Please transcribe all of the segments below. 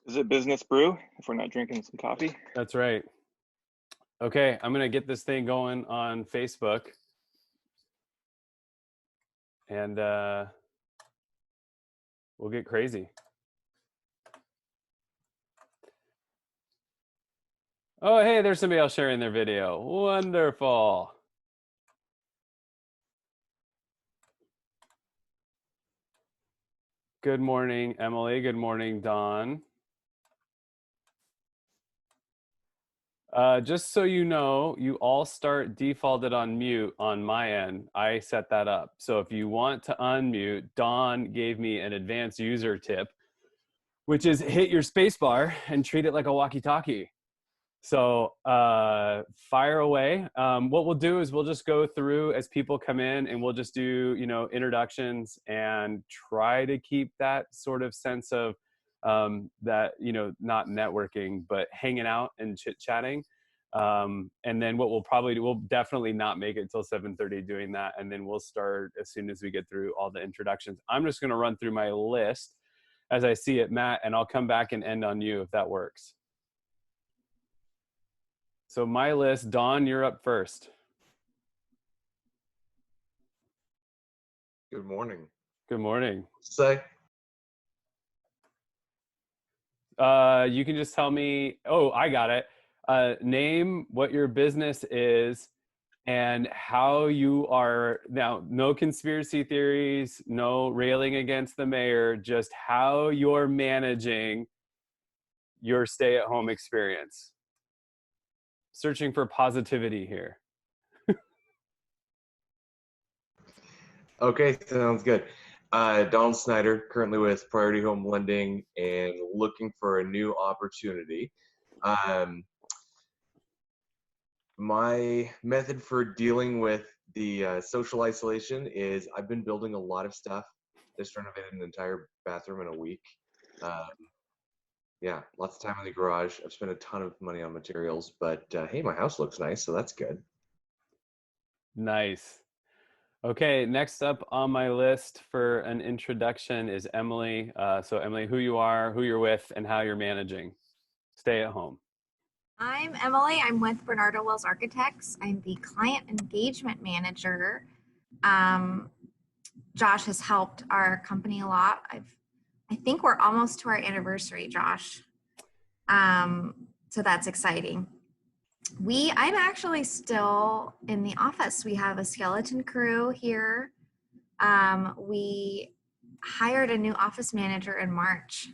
Is it business brew if we're not drinking some coffee? That's right. Okay, I'm gonna get this thing going on Facebook, and we'll get crazy. Oh, hey, there's somebody else sharing their video. Wonderful. Good morning, Emily. Good morning, Dawn. Just so you know, you all start defaulted on mute on my end. I set that up. So if you want to unmute, Dawn gave me an advanced user tip, which is hit your spacebar and treat it like a walkie-talkie. So fire away. What we'll do is we'll just go through as people come in, and we'll just do, introductions and try to keep that sort of sense of that, not networking, but hanging out and chit-chatting. And then what we'll probably do, we'll definitely not make it till 7:30 doing that. And then we'll start as soon as we get through all the introductions. I'm just going to run through my list as I see it, Matt, and I'll come back and end on you if that works. So my list, Dawn, you're up first. Good morning. Good morning. Say. You can just tell me, oh, I got it. Name what your business is and how you are, now no conspiracy theories, no railing against the mayor, just how you're managing your stay-at-home experience. Searching for positivity here. Okay, sounds good. Don Snyder, currently with Priority Home Lending and looking for a new opportunity. My method for dealing with the social isolation is I've been building a lot of stuff. Just renovated an entire bathroom in a week. Yeah, lots of time in the garage. I've spent a ton of money on materials, but hey, my house looks nice, so that's good. Nice. Okay, next up on my list for an introduction is Emily. So Emily, who you are, who you're with, and how you're managing. Stay at home. I'm Emily. I'm with Bernardo Wells Architects. I'm the client engagement manager. Josh has helped our company a lot. I think we're almost to our anniversary, Josh. So that's exciting. I'm actually still in the office. We have a skeleton crew here. We hired a new office manager in March,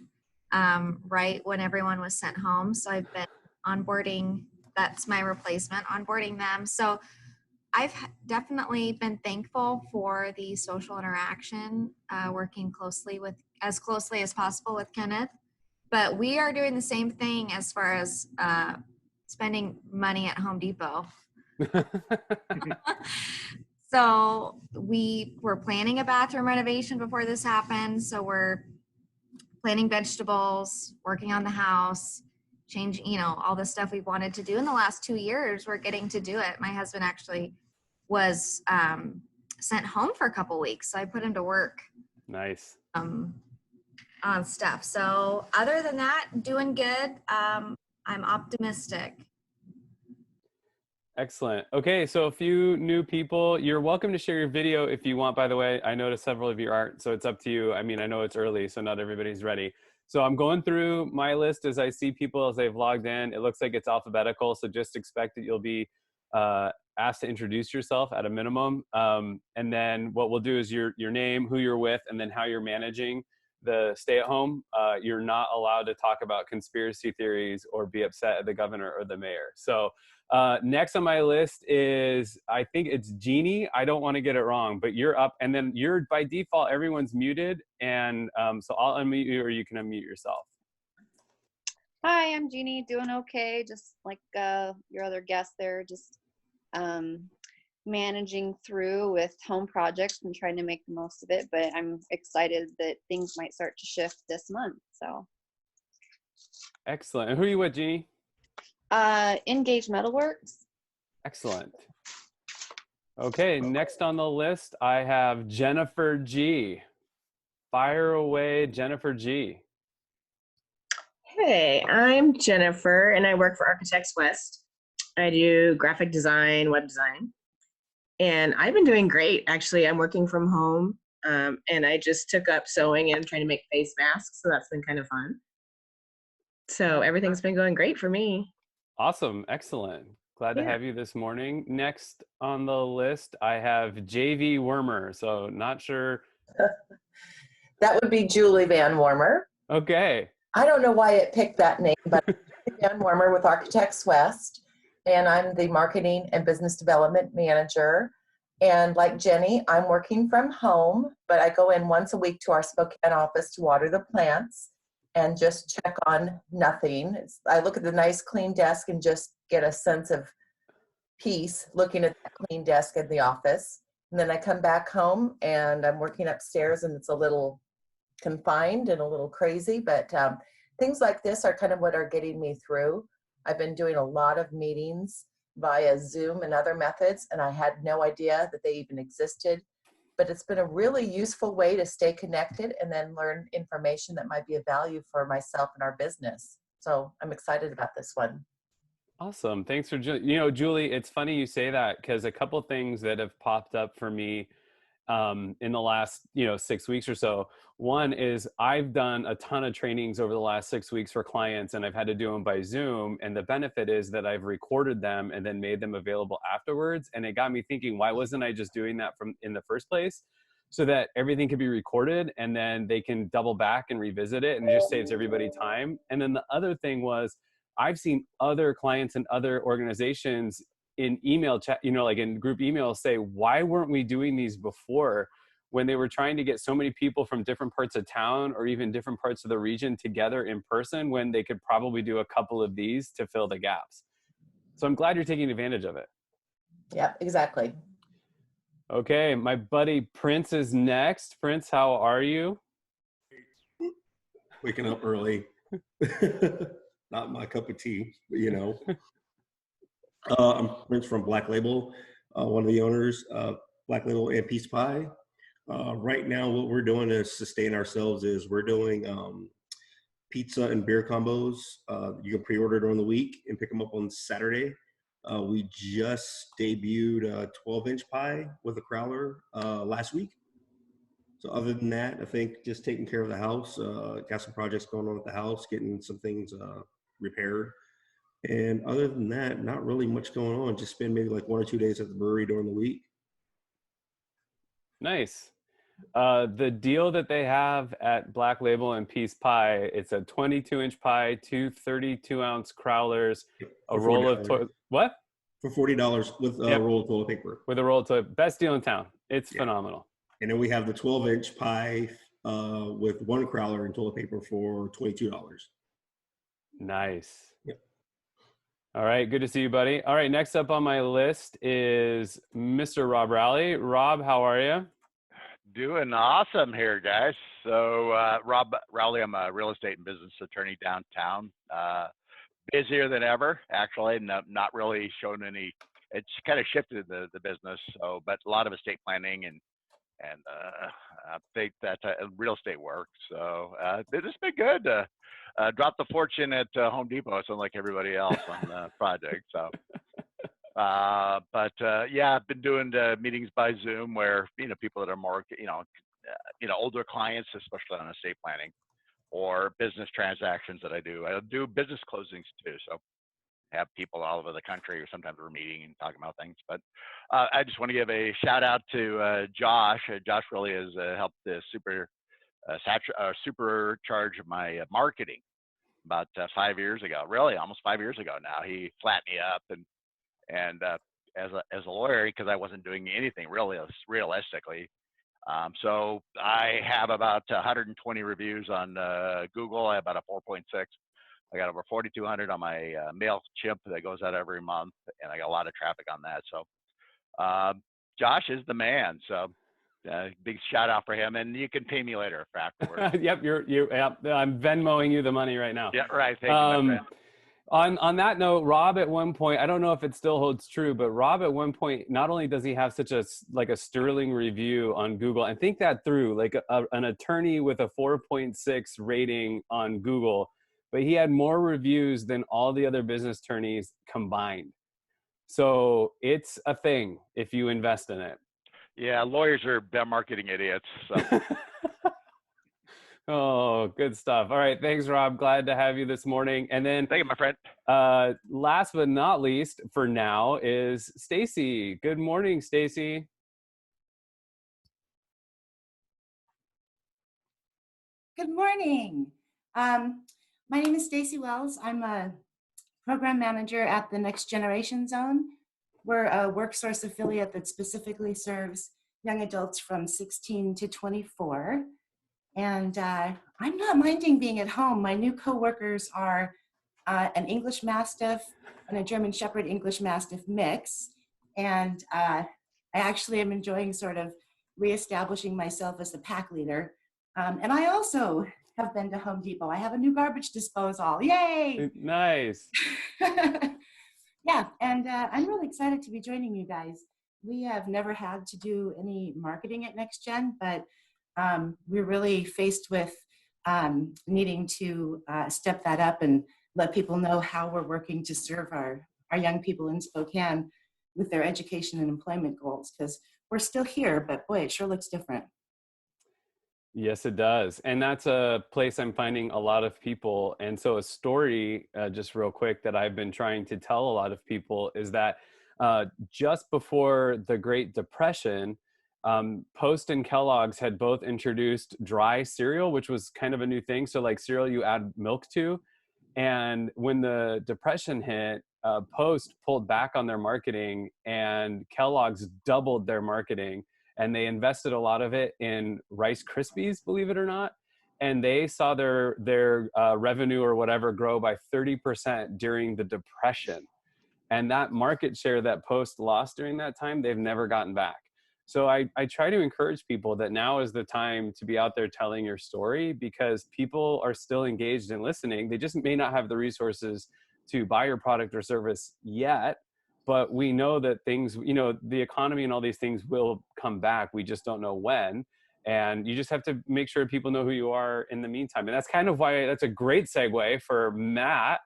right when everyone was sent home. So I've been onboarding, that's my replacement, onboarding them. So I've definitely been thankful for the social interaction, working as closely as possible with Kenneth. But we are doing the same thing as far as spending money at Home Depot. So we're planning a bathroom renovation before this happens. So we're planting vegetables, working on the house, changing, all the stuff we've wanted to do in the last 2 years. We're getting to do it. My husband actually was sent home for a couple weeks, so I put him to work. Nice. On stuff. So other than that, doing good. I'm optimistic. Excellent. Okay, so a few new people. You're welcome to share your video if you want, by the way. I noticed several of you aren't, so it's up to you. I mean, I know it's early, so not everybody's ready. So I'm going through my list as I see people as they've logged in. It looks like it's alphabetical, so just expect that you'll be asked to introduce yourself at a minimum. And then what we'll do is your name, who you're with, and then how you're managing the stay-at-home. You're not allowed to talk about conspiracy theories or be upset at the governor or the mayor. So next on my list is, I think it's Jeannie. I don't want to get it wrong, but you're up. And then you're, by default, everyone's muted. And so I'll unmute you, or you can unmute yourself. Hi, I'm Jeannie, doing okay. Just like your other guest there, just managing through with home projects and trying to make the most of it. But I'm excited that things might start to shift this month. So excellent. And who are you with, Jeannie? Engage Metalworks. Excellent. Okay, next on the list, I have Jennifer G. Fire away, Jennifer G. Hey, I'm Jennifer, and I work for Architects West. I do graphic design, web design, and I've been doing great. Actually, I'm working from home, and I just took up sewing and I'm trying to make face masks, so that's been kind of fun. So everything's been going great for me. Awesome. Excellent. Glad to Yeah. have you this morning. Next on the list, I have JV Wormer. So not sure. That would be Julie Van Wormer. Okay. I don't know why it picked that name, but Julie Van Wormer with Architects West, and I'm the marketing and business development manager. And like Jenny, I'm working from home, but I go in once a week to our Spokane office to water the plants and just check on nothing. I look at the nice clean desk and just get a sense of peace looking at that clean desk in the office. And then I come back home and I'm working upstairs, and it's a little confined and a little crazy, but things like this are kind of what are getting me through. I've been doing a lot of meetings via Zoom and other methods, and I had no idea that they even existed, but it's been a really useful way to stay connected and then learn information that might be of value for myself and our business. So I'm excited about this one. Awesome. Thanks for, Julie, it's funny you say that, because a couple things that have popped up for me in the last 6 weeks or so. One is I've done a ton of trainings over the last 6 weeks for clients, and I've had to do them by Zoom. And the benefit is that I've recorded them and then made them available afterwards. And it got me thinking, why wasn't I just doing that in the first place? So that everything could be recorded and then they can double back and revisit it, and it just saves everybody time. And then the other thing was, I've seen other clients and other organizations in email chat, like in group email, say, why weren't we doing these before, when they were trying to get so many people from different parts of town or even different parts of the region together in person, when they could probably do a couple of these to fill the gaps. So I'm glad you're taking advantage of it. Yeah, exactly. Okay, my buddy Prince is next. Prince, how are you? Waking up early. Not my cup of tea, but I'm Prince from Black Label, one of the owners of Black Label and Peace Pie. Right now, what we're doing to sustain ourselves is we're doing pizza and beer combos. You can pre-order during the week and pick them up on Saturday. We just debuted a 12-inch pie with a crowler last week. So other than that, I think just taking care of the house, got some projects going on at the house, getting some things repaired. And other than that, not really much going on. Just spend maybe like 1 or 2 days at the brewery during the week. Nice. The deal that they have at Black Label and Peace Pie, it's a 22-inch pie, 2 32-ounce crowlers, a roll of what? For $40 with a roll of toilet paper. With a roll of toilet, best deal in town. It's phenomenal. And then we have the 12-inch pie with 1 crowler and toilet paper for $22. Nice. Yep. All right, good to see you, buddy. All right, next up on my list is Mr. Rob Rowley. Rob, how are you? Doing awesome here, guys. So Rob Rowley, I'm a real estate and business attorney downtown. Busier than ever, actually. Not really shown any. It's kind of shifted the business. So, but a lot of estate planning and I think that real estate work. So it's been good. Dropped the fortune at Home Depot, so like everybody else on the project. So, yeah, I've been doing meetings by Zoom where people that are more older clients, especially on estate planning or business transactions that I do business closings too. So have people all over the country, or sometimes we're meeting and talking about things. But I just want to give a shout out to Josh. Josh really has helped supercharge my marketing about 5 years ago. Really, almost 5 years ago now. He flattened me up, and as a lawyer, because I wasn't doing anything really realistically. So I have about 120 reviews on Google. I have about a 4.6. I got over 4,200 on my MailChimp that goes out every month, and I got a lot of traffic on that. So Josh is the man. So big shout out for him, and you can pay me later afterwards. Yep, I'm Venmoing you the money right now. Yeah, right. Thank you, my friend. On that note, Rob at one point, I don't know if it still holds true, but Rob at one point, not only does he have such a sterling review on Google, and think that through, like an attorney with a 4.6 rating on Google, but he had more reviews than all the other business attorneys combined. So it's a thing if you invest in it. Yeah, lawyers are marketing idiots. So. Oh, good stuff. All right. Thanks, Rob. Glad to have you this morning. And then Thank you, my friend. Last but not least for now is Stacy. Good morning, Stacy. Good morning. My name is Stacy Wells. I'm a program manager at the Next Generation Zone. We're a WorkSource affiliate that specifically serves young adults from 16 to 24. And I'm not minding being at home. My new coworkers are an English Mastiff and a German Shepherd English Mastiff mix. And I actually am enjoying sort of reestablishing myself as the pack leader. And I also have been to Home Depot. I have a new garbage disposal. Yay! Nice. Yeah, and I'm really excited to be joining you guys. We have never had to do any marketing at NextGen, but we're really faced with needing to step that up and let people know how we're working to serve our young people in Spokane with their education and employment goals, because we're still here, but boy, it sure looks different. Yes, it does. And that's a place I'm finding a lot of people. And so a story, just real quick, that I've been trying to tell a lot of people is that just before the Great Depression, Post and Kellogg's had both introduced dry cereal, which was kind of a new thing. So like cereal you add milk to. And when the Depression hit, Post pulled back on their marketing and Kellogg's doubled their marketing. And they invested a lot of it in Rice Krispies, believe it or not. And they saw their revenue or whatever grow by 30% during the Depression. And that market share that Post lost during that time, they've never gotten back. So I try to encourage people that now is the time to be out there telling your story, because people are still engaged in listening. They just may not have the resources to buy your product or service yet. But we know that things, you know, the economy and all these things will come back. We just don't know when. And you just have to make sure people know who you are in the meantime. And that's kind of why that's a great segue for Matt.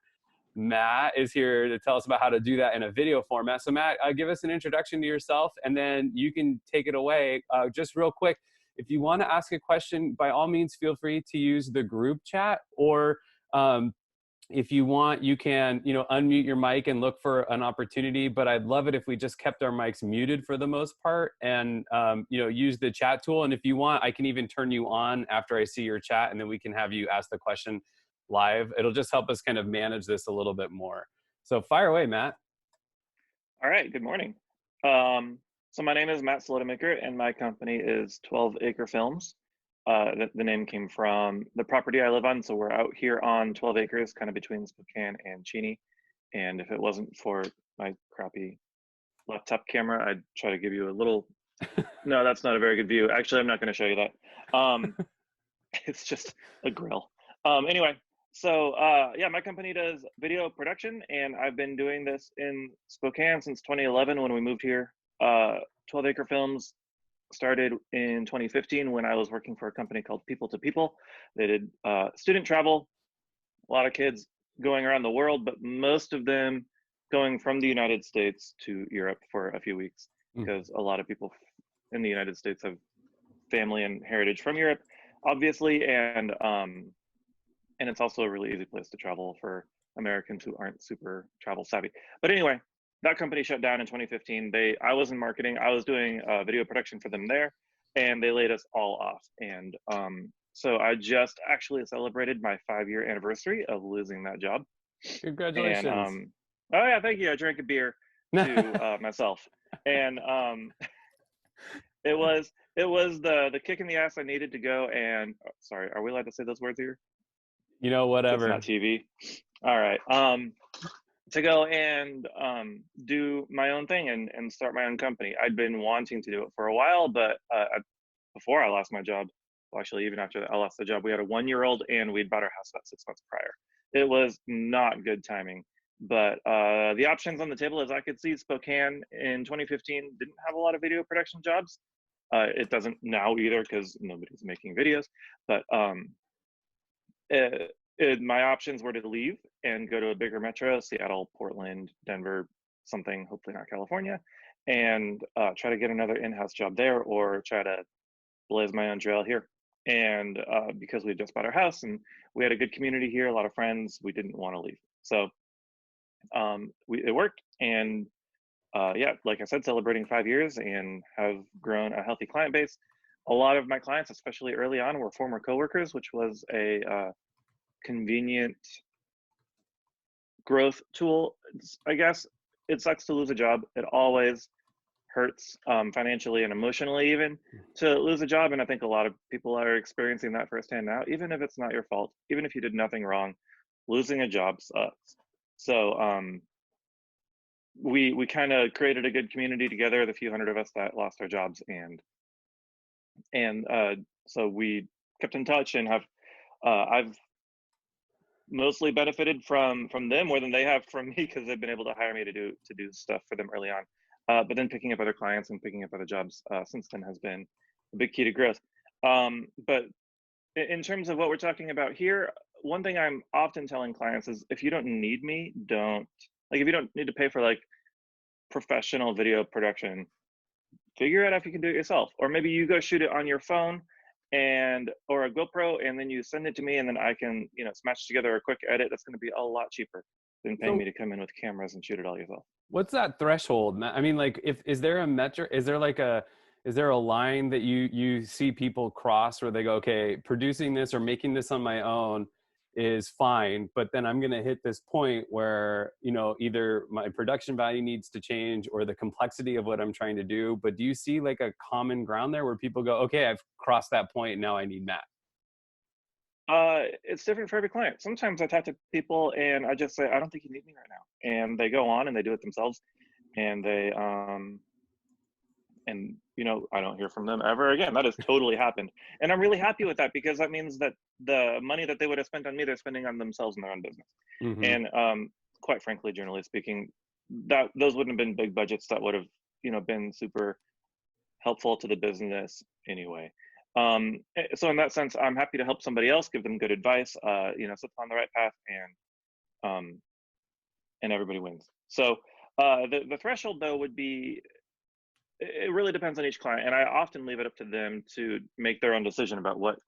Matt is here to tell us about how to do that in a video format. So Matt, give us an introduction to yourself, and then you can take it away. Just real quick, if you want to ask a question, by all means, feel free to use the group chat, or if you want, you can, you know, unmute your mic and look for an opportunity. But I'd love it if we just kept our mics muted for the most part, and you know, use the chat tool. And if you want, I can even turn you on after I see your chat, and then we can have you ask the question live. It'll just help us kind of manage this a little bit more. So fire away, Matt. All right, good morning. So my name is Matt Slotemaker, and my company is 12 Acre Films. The name came from the property I live on. So we're out here on 12 acres, kind of between Spokane and Cheney. And if it wasn't for my crappy laptop camera, I'd try to give you a little, no, that's not a very good view. Actually, I'm not going to show you that. It's just a grill. Anyway, so yeah, my company does video production, and I've been doing this in Spokane since 2011 when we moved here. 12 Acre Films started in 2015 when I was working for a company called People to People. They did student travel, a lot of kids going around the world, but most of them going from the United States to Europe for a few weeks, because a lot of people in the United States have family and heritage from Europe, obviously, and it's also a really easy place to travel for Americans who aren't super travel savvy. But anyway, that company shut down in 2015. I was in marketing. I was doing video production for them there, and they laid us all off. And so I just actually celebrated my 5-year anniversary of losing that job. Congratulations. And, oh yeah, thank you. I drank a beer to myself, and it was the kick in the ass I needed to go. And sorry, are we allowed to say those words here? You know, whatever. It's not TV. All right. To go and do my own thing and start my own company. I'd been wanting to do it for a while, but before I lost my job, well, actually, even after I lost the job, we had a 1-year-old, and we'd bought our house about 6 months prior. It was not good timing, but the options on the table, as I could see, Spokane in 2015 didn't have a lot of video production jobs. It doesn't now either, because nobody's making videos, but my options were to leave and go to a bigger metro, Seattle, Portland, Denver, something, hopefully not California, and try to get another in-house job there, or try to blaze my own trail here. And because we just bought our house and we had a good community here, a lot of friends, we didn't want to leave. So it worked. And yeah, like I said, celebrating 5 years and have grown a healthy client base. A lot of my clients, especially early on, were former coworkers, which was a convenient growth tool. I guess it sucks to lose a job. It always hurts financially and emotionally, even to lose a job. And I think a lot of people are experiencing that firsthand now, even if it's not your fault, even if you did nothing wrong, losing a job sucks. So we kind of created a good community together, the few hundred of us that lost our jobs, and so we kept in touch, and have I've mostly benefited from them more than they have from me, because they've been able to hire me to do stuff for them early on. But then picking up other clients and picking up other jobs since then has been a big key to growth. But in terms of what we're talking about here, one thing I'm often telling clients is, if you don't need me, don't, like, if you don't need to pay for like professional video production, figure out if you can do it yourself. Or maybe you go shoot it on your phone or a GoPro, and then you send it to me, and then I can, smash together a quick edit that's going to be a lot cheaper than paying me to come in with cameras and shoot it all yourself. What's that threshold? I mean, like, is there a metric? Is there a line that you see people cross where they go, okay, producing this or making this on my own is fine, but then I'm going to hit this point where, either my production value needs to change or the complexity of what I'm trying to do. But do you see like a common ground there where people go, okay, I've crossed that point and now I need Matt? It's different for every client. Sometimes I talk to people and I just say, I don't think you need me right now. And they go on and they do it themselves. And they, I don't hear from them ever again. That has totally happened. And I'm really happy with that, because that means that the money that they would have spent on me, they're spending on themselves and their own business. Mm-hmm. And quite frankly, generally speaking, those wouldn't have been big budgets that would have, been super helpful to the business anyway. So in that sense, I'm happy to help somebody else, give them good advice, set them on the right path, and everybody wins. So the threshold, though, would be, it really depends on each client, and I often leave it up to them to make their own decision about what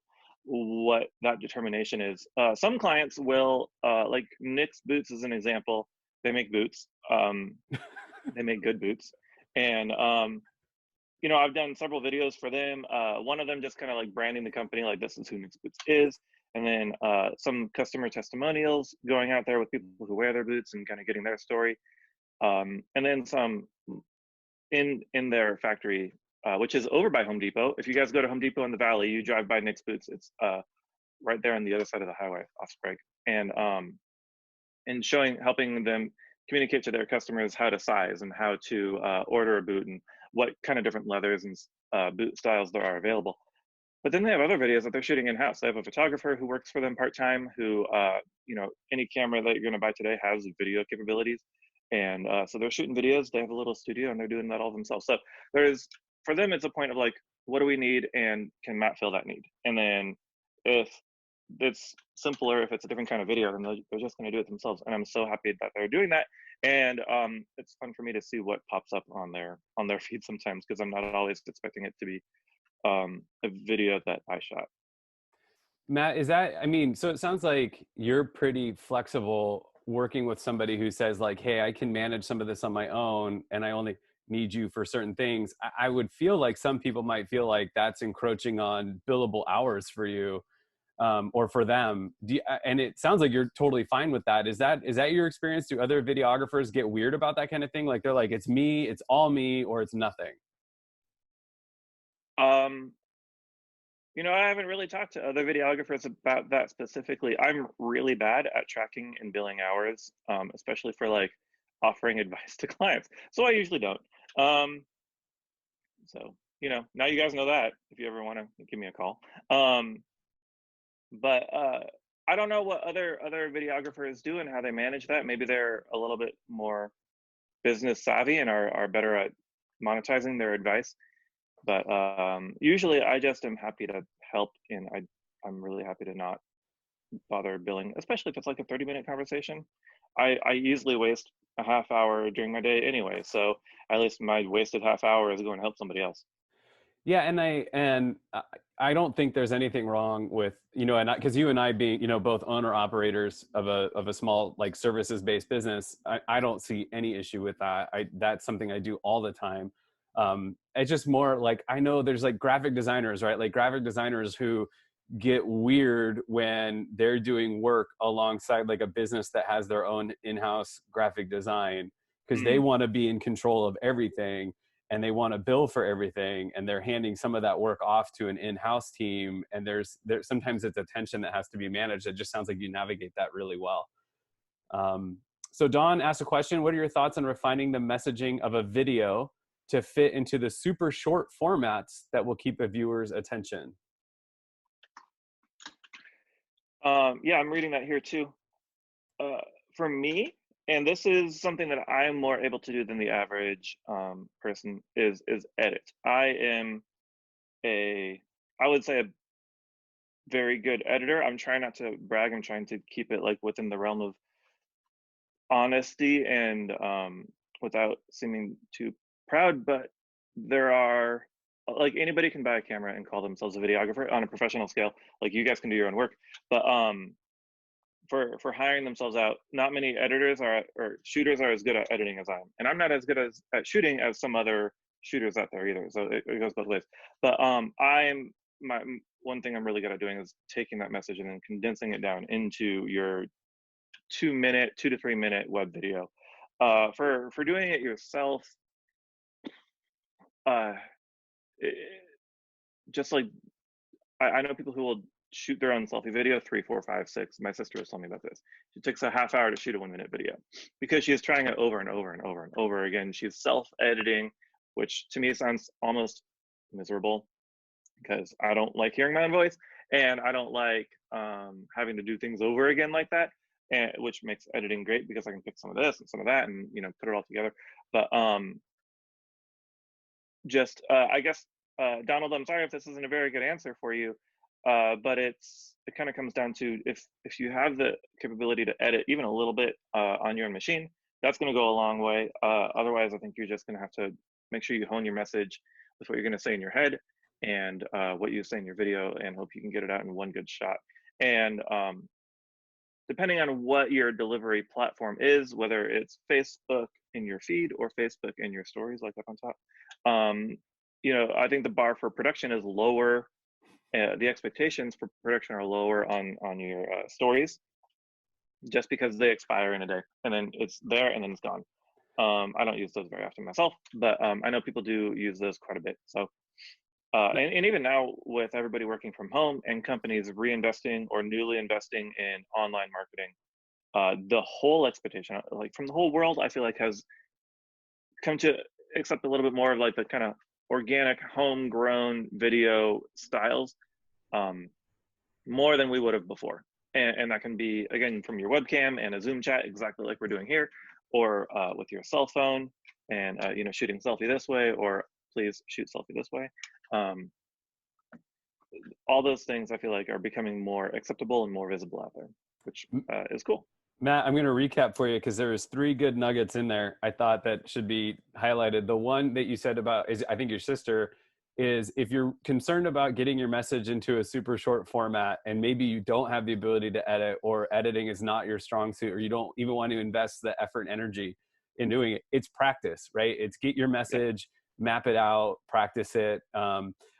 that determination is. Some clients will, like Nick's Boots is an example. They make boots. They make good boots, and I've done several videos for them. One of them just kind of like branding the company, like, this is who Nick's Boots is. And then some customer testimonials, going out there with people who wear their boots and kind of getting their story. And then some in their factory, which is over by Home Depot. If you guys go to Home Depot in the Valley, you drive by Nick's Boots. It's right there on the other side of the highway, off Sprague. And helping them communicate to their customers how to size and how to order a boot, and what kind of different leathers and boot styles there are available. But then they have other videos that they're shooting in-house. They have a photographer who works for them part-time, who, any camera that you're going to buy today has video capabilities. And so they're shooting videos. They have a little studio and they're doing that all themselves. So for them, it's a point of like, what do we need, and can Matt fill that need? And then if it's simpler, if it's a different kind of video, then they're just going to do it themselves. And I'm so happy that they're doing that. And it's fun for me to see what pops up on their feed sometimes, because I'm not always expecting it to be a video that I shot. Matt, so it sounds like you're pretty flexible working with somebody who says like, hey, I can manage some of this on my own and I only need you for certain things. I would feel like some people might feel like that's encroaching on billable hours for you. Or for them. And it sounds like you're totally fine with that. Is that your experience? Do other videographers get weird about that kind of thing? Like, they're like, it's me, it's all me, or it's nothing? I haven't really talked to other videographers about that specifically. I'm really bad at tracking and billing hours, especially for like offering advice to clients. So I usually don't. So, now you guys know that, if you ever want to give me a call. But I don't know what other videographers do and how they manage that. Maybe they're a little bit more business savvy and are better at monetizing their advice. But usually I just am happy to help, and I'm really happy to not bother billing, especially if it's like a 30-minute conversation. I easily waste a half hour during my day anyway. So at least my wasted half hour is going to help somebody else. Yeah, I don't think there's anything wrong with, and because you and I being, both owner operators of a small like services based business, I don't see any issue with that. That's something I do all the time. It's just more like, I know there's like graphic designers, right? Like graphic designers who get weird when they're doing work alongside like a business that has their own in-house graphic design, because they want to be in control of everything and they want to bill for everything, and they're handing some of that work off to an in-house team, and there's sometimes it's a tension that has to be managed. It just sounds like you navigate that really well. So Dawn asked a question: what are your thoughts on refining the messaging of a video to fit into the super short formats that will keep a viewer's attention? Yeah, I'm reading that here too. For me, and this is something that I'm more able to do than the average person, is edit. I am I would say a very good editor. I'm trying not to brag. I'm trying to keep it like within the realm of honesty and without seeming too proud. But there are, like, anybody can buy a camera and call themselves a videographer on a professional scale. Like, you guys can do your own work, but for hiring themselves out, not many editors or shooters are as good at editing as I am, and I'm not as good at shooting as some other shooters out there either. So it goes both ways. But one thing I'm really good at doing is taking that message and then condensing it down into your 2 to 3 minute web video. For doing it yourself, just like I know people who will shoot their own selfie video, 3, 4, 5, 6. My sister was telling me about this. She takes a half hour to shoot a 1 minute video because she is trying it over and over and over and over again. She's self-editing, which to me sounds almost miserable because I don't like hearing my own voice, and I don't like having to do things over again like that, and which makes editing great because I can pick some of this and some of that and put it all together. But I guess Donald, I'm sorry if this isn't a very good answer for you. But it kind of comes down to if you have the capability to edit even a little bit on your own machine, that's going to go a long way. Otherwise, I think you're just going to have to make sure you hone your message with what you're going to say in your head and what you say in your video, and hope you can get it out in one good shot. And depending on what your delivery platform is, whether it's Facebook in your feed or Facebook in your stories, like up on top, I think the bar for production is lower. The expectations for production are lower on your stories, just because they expire in a day and then it's there and then it's gone. I don't use those very often myself, but I know people do use those quite a bit. So, and even now with everybody working from home and companies reinvesting or newly investing in online marketing, the whole expectation, like from the whole world, I feel like has come to accept a little bit more of like the kind of organic homegrown video styles, more than we would have before. And that can be, again, from your webcam and a Zoom chat, exactly like we're doing here, or with your cell phone and, shooting selfie this way, or please shoot selfie this way. All those things I feel like are becoming more acceptable and more visible out there, which is cool. Matt, I'm going to recap for you because there was 3 good nuggets in there I thought that should be highlighted. The one that you said about, is I think your sister, is if you're concerned about getting your message into a super short format and maybe you don't have the ability to edit, or editing is not your strong suit, or you don't even want to invest the effort and energy in doing it, it's practice, right? It's get your message, map it out, practice it.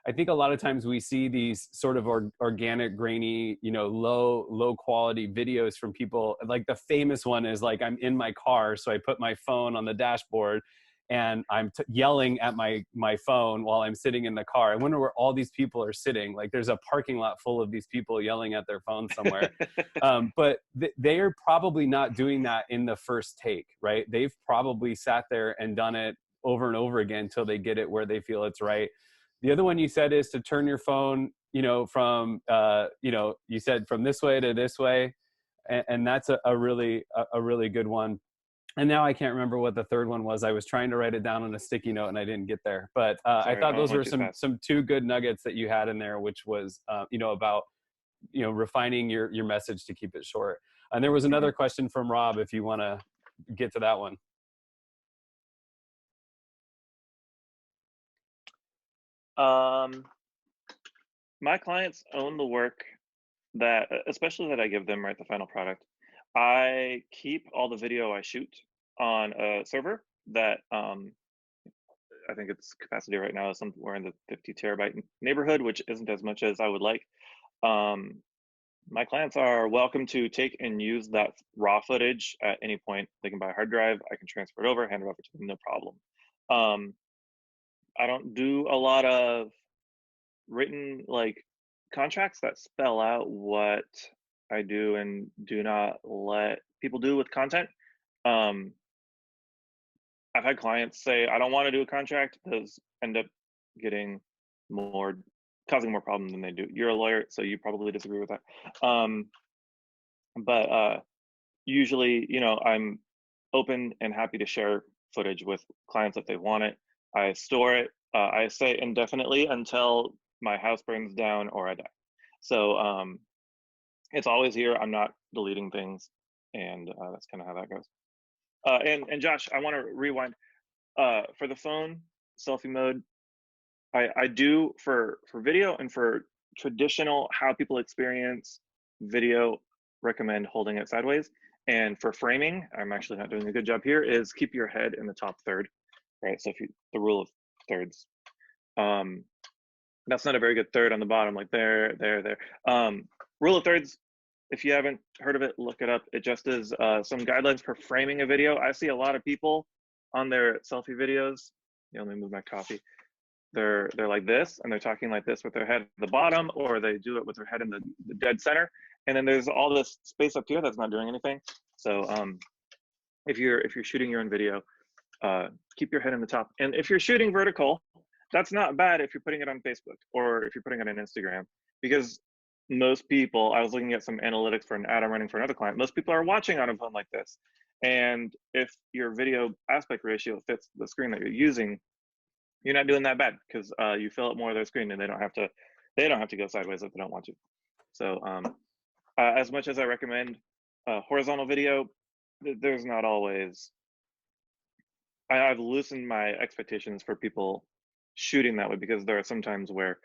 I think a lot of times we see these sort of organic, grainy, low quality videos from people. Like the famous one is like, I'm in my car, so I put my phone on the dashboard and I'm yelling at my phone while I'm sitting in the car. I wonder where all these people are sitting. Like there's a parking lot full of these people yelling at their phone somewhere. But they are probably not doing that in the first take, right? They've probably sat there and done it over and over again until they get it where they feel it's right. The other one you said is to turn your phone, from, you said from this way to this way. And that's a really good one. And now I can't remember what the third one was. I was trying to write it down on a sticky note and I didn't get there. But I thought those were some 2 good nuggets that you had in there, which was, about refining your message to keep it short. And there was another question from Rob, if you want to get to that one. My clients own the work that, especially that I give them, right, the final product. I keep all the video I shoot on a server that I think its capacity right now is somewhere in the 50 terabyte neighborhood, which isn't as much as I would like. My clients are welcome to take and use that raw footage at any point. They can buy a hard drive, I can transfer it over, hand it over to them, no problem. I don't do a lot of written like contracts that spell out what I do and do not let people do with content. I've had clients say, I don't want to do a contract, those end up getting causing more problem than they do. You're a lawyer, so you probably disagree with that. But usually, I'm open and happy to share footage with clients if they want it. I store it, I say indefinitely until my house burns down or I die. So it's always here. I'm not deleting things, and that's kind of how that goes. And Josh, I want to rewind. For the phone selfie mode, I do for video and for traditional how people experience video, recommend holding it sideways. And for framing, I'm actually not doing a good job here, is keep your head in the top third, right? So the rule of thirds. That's not a very good third on the bottom, like there. Rule of thirds, if you haven't heard of it, look it up. It just is some guidelines for framing a video. I see a lot of people on their selfie videos. Let me move my coffee. They're like this, and they're talking like this with their head at the bottom, or they do it with their head in the dead center. And then there's all this space up here that's not doing anything. So if you're shooting your own video, keep your head in the top. And if you're shooting vertical, that's not bad if you're putting it on Facebook or if you're putting it on Instagram, because most people, I was looking at some analytics for an ad I'm running for another client, most people are watching on a phone like this. And if your video aspect ratio fits the screen that you're using, you're not doing that bad, because you fill up more of their screen and they don't have to go sideways if they don't want to. So as much as I recommend horizontal video, there's not always, I've loosened my expectations for people shooting that way, because there are some times where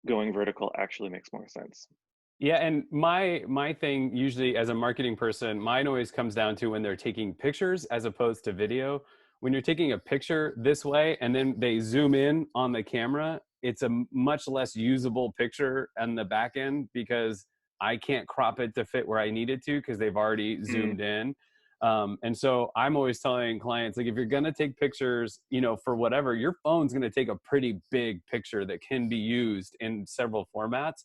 going vertical actually makes more sense. Yeah, and my thing usually as a marketing person, mine always comes down to when they're taking pictures as opposed to video. When you're taking a picture this way and then they zoom in on the camera, it's a much less usable picture on the back end, because I can't crop it to fit where I need it to, because they've already zoomed in. And so I'm always telling clients, like, if you're going to take pictures, for whatever, your phone's going to take a pretty big picture that can be used in several formats.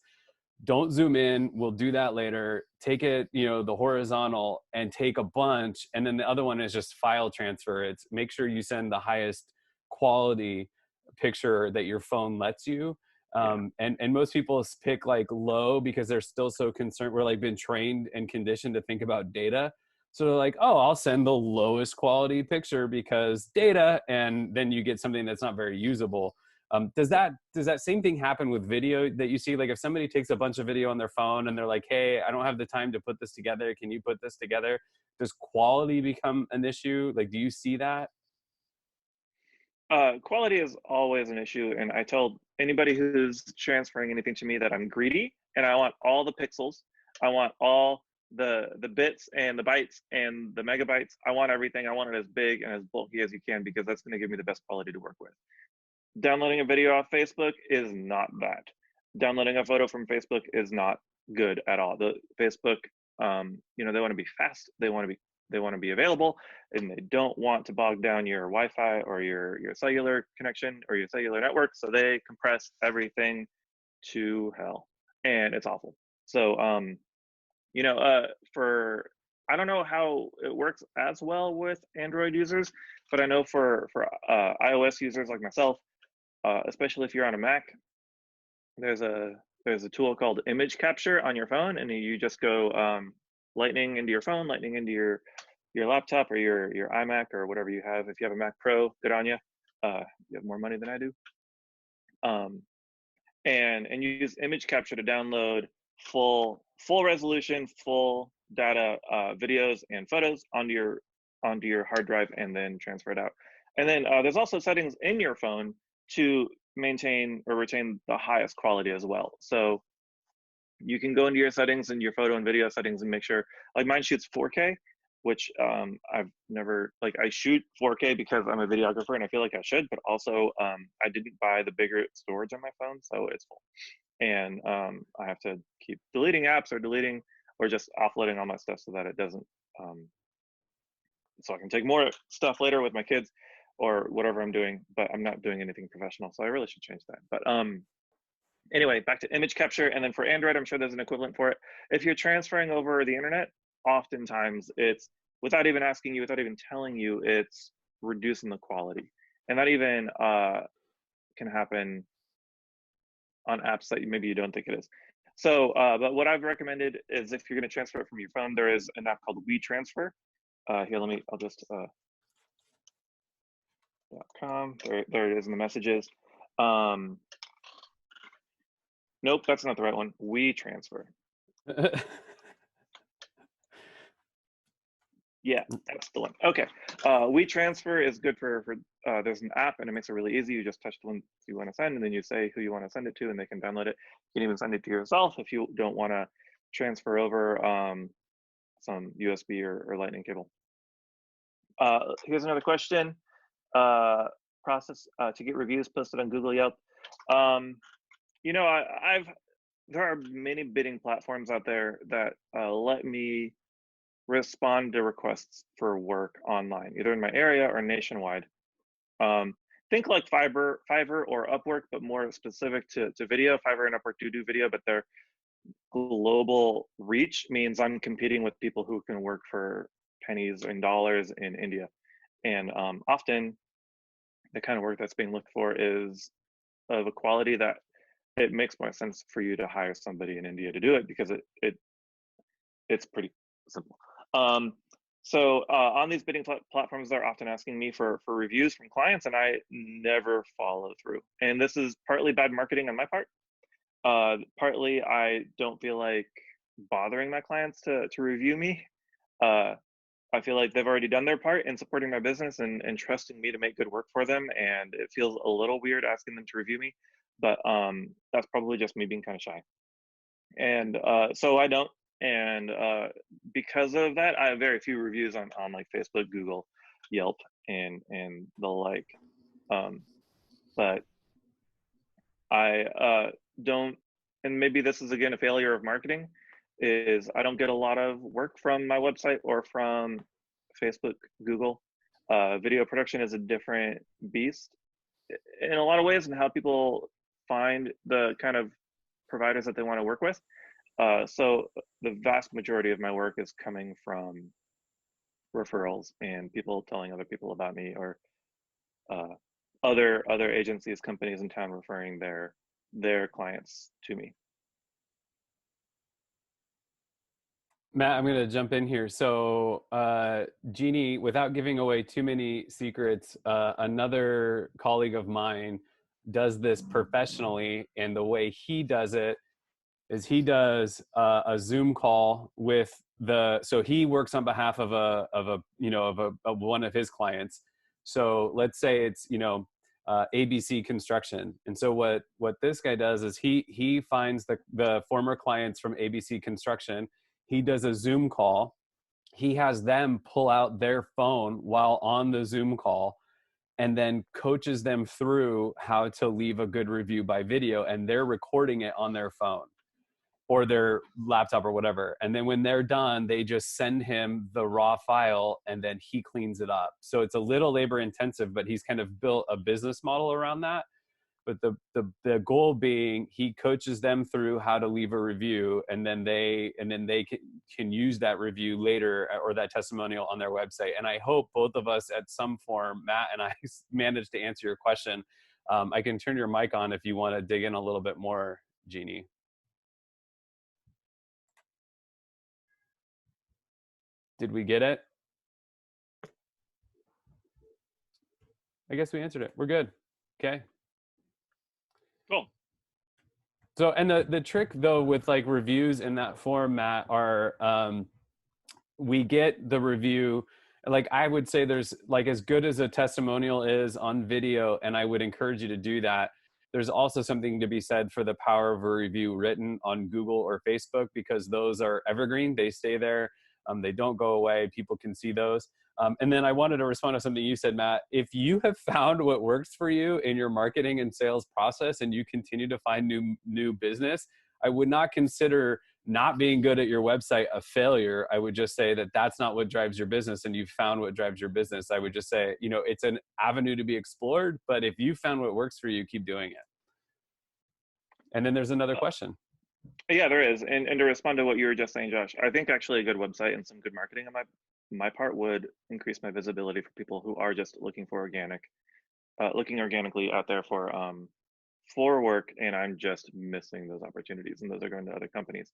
Don't zoom in. We'll do that later. Take it, the horizontal, and take a bunch. And then the other one is just file transfer. It's make sure you send the highest quality picture that your phone lets you. And most people pick like low because they're still so concerned. We're like been trained and conditioned to think about data. So they're like, oh, I'll send the lowest quality picture because data, and then you get something that's not very usable. Does that same thing happen with video that you see? Like if somebody takes a bunch of video on their phone and they're like, hey, I don't have the time to put this together, can you put this together? Does quality become an issue? Like, do you see that? Quality is always an issue, and I told anybody who's transferring anything to me that I'm greedy and I want all the pixels. I want all the bits and the bytes and the megabytes. I want everything. I want it as big and as bulky as you can, because that's going to give me the best quality to work with. Downloading a video off Facebook is not that. Downloading a photo from Facebook is not good at all. The Facebook, they want to be fast. They want to be available, and they don't want to bog down your Wi-Fi or your cellular connection or your cellular network. So they compress everything to hell, and it's awful. So, I don't know how it works as well with Android users, but I know for iOS users like myself, especially if you're on a Mac, there's a tool called image capture on your phone, and you just go lightning into your phone, lightning into your laptop or your iMac or whatever you have. If you have a Mac Pro, good on you. You have more money than I do. And you use image capture to download full resolution, full data, videos and photos onto your hard drive, and then transfer it out. And then there's also settings in your phone to maintain or retain the highest quality as well. So you can go into your settings and your photo and video settings and make sure, like mine shoots 4K, which I've never, like I shoot 4K because I'm a videographer and I feel like I should, but also I didn't buy the bigger storage on my phone, so it's full. And I have to keep deleting apps or just offloading all my stuff so that it doesn't, so I can take more stuff later with my kids or whatever I'm doing, but I'm not doing anything professional, so I really should change that. But anyway, back to image capture. And then for Android, I'm sure there's an equivalent for it. If you're transferring over the internet, oftentimes it's without even asking you, without even telling you, it's reducing the quality. And that even can happen on apps that maybe you don't think it is. So, but what I've recommended is if you're going to transfer it from your phone, there is an app called WeTransfer. Here, I'll just, .com, there it is in the messages. Nope, that's not the right one. WeTransfer. Yeah, that's the one. Okay. WeTransfer is good for there's an app and it makes it really easy. You just touch the one you want to send and then you say who you want to send it to and they can download it. You can even send it to yourself if you don't want to transfer over some USB or Lightning cable. Here's another question. Process to get reviews posted on Google Yelp. You know, there are many bidding platforms out there that let me respond to requests for work online, either in my area or nationwide. Think like Fiverr or Upwork, but more specific to video. Fiverr and Upwork do video, but their global reach means I'm competing with people who can work for pennies and dollars in India. And often the kind of work that's being looked for is of a quality that it makes more sense for you to hire somebody in India to do it because it's pretty simple. So on these bidding platforms, they're often asking me for reviews from clients, and I never follow through. And this is partly bad marketing on my part. Partly I don't feel like bothering my clients to review me. I feel like they've already done their part in supporting my business and trusting me to make good work for them. And it feels a little weird asking them to review me, but that's probably just me being kind of shy. And so I don't. And because of that, I have very few reviews on like Facebook, Google, Yelp, and the like. But I don't, and maybe this is again a failure of marketing, is I don't get a lot of work from my website or from Facebook, Google. Video production is a different beast in a lot of ways, and how people find the kind of providers that they want to work with. So the vast majority of my work is coming from referrals and people telling other people about me, or other agencies, companies in town referring their clients to me. Matt, I'm going to jump in here. So, Jeannie, without giving away too many secrets, another colleague of mine does this professionally, and the way he does it is he does a Zoom call with so he works on behalf of one of his clients. So let's say it's, ABC Construction. And so what this guy does is he finds the former clients from ABC Construction. He does a Zoom call. He has them pull out their phone while on the Zoom call and then coaches them through how to leave a good review by video, and they're recording it on their phone or their laptop or whatever. And then when they're done, they just send him the raw file and then he cleans it up. So it's a little labor intensive, but he's kind of built a business model around that. But the goal being, he coaches them through how to leave a review, and then they can use that review later, or that testimonial, on their website. And I hope both of us at some form, Matt and I, managed to answer your question. I can turn your mic on if you want to dig in a little bit more, Jeannie. Did we get it? I guess we answered it. We're good. Okay. Cool. So, and the trick though with like reviews in that format are, we get the review, like I would say there's like, as good as a testimonial is on video, and I would encourage you to do that, there's also something to be said for the power of a review written on Google or Facebook, because those are evergreen. They stay there. They don't go away. People can see those. And then I wanted to respond to something you said, Matt. If you have found what works for you in your marketing and sales process and you continue to find new business, I would not consider not being good at your website a failure. I would just say that that's not what drives your business, and you've found what drives your business. I would just say, you know, it's an avenue to be explored, but if you found what works for you, keep doing it. And then there's another question. Yeah, there is. And to respond to what you were just saying, Josh, I think actually a good website and some good marketing on my part would increase my visibility for people who are just looking for looking organically out there for work, and I'm just missing those opportunities, and those are going to other companies.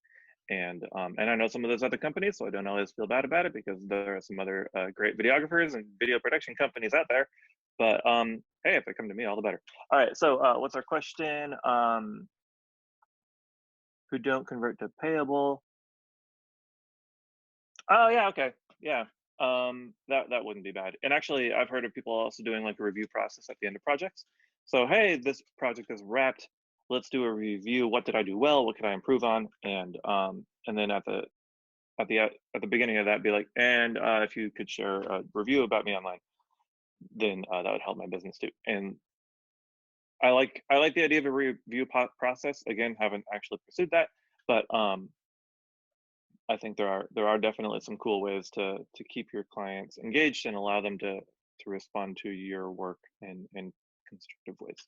And I know some of those other companies, so I don't always feel bad about it, because there are some other great videographers and video production companies out there. But hey, if they come to me, all the better. All right, so what's our question? Who don't convert to payable? Oh yeah, okay, yeah. That wouldn't be bad. And actually, I've heard of people also doing like a review process at the end of projects. So hey, this project is wrapped. Let's do a review. What did I do well? What can I improve on? And then at the beginning of that, be like, and if you could share a review about me online, then that would help my business too. And I like the idea of a review process. Again, haven't actually pursued that, but I think there are definitely some cool ways to keep your clients engaged and allow them to respond to your work in constructive ways.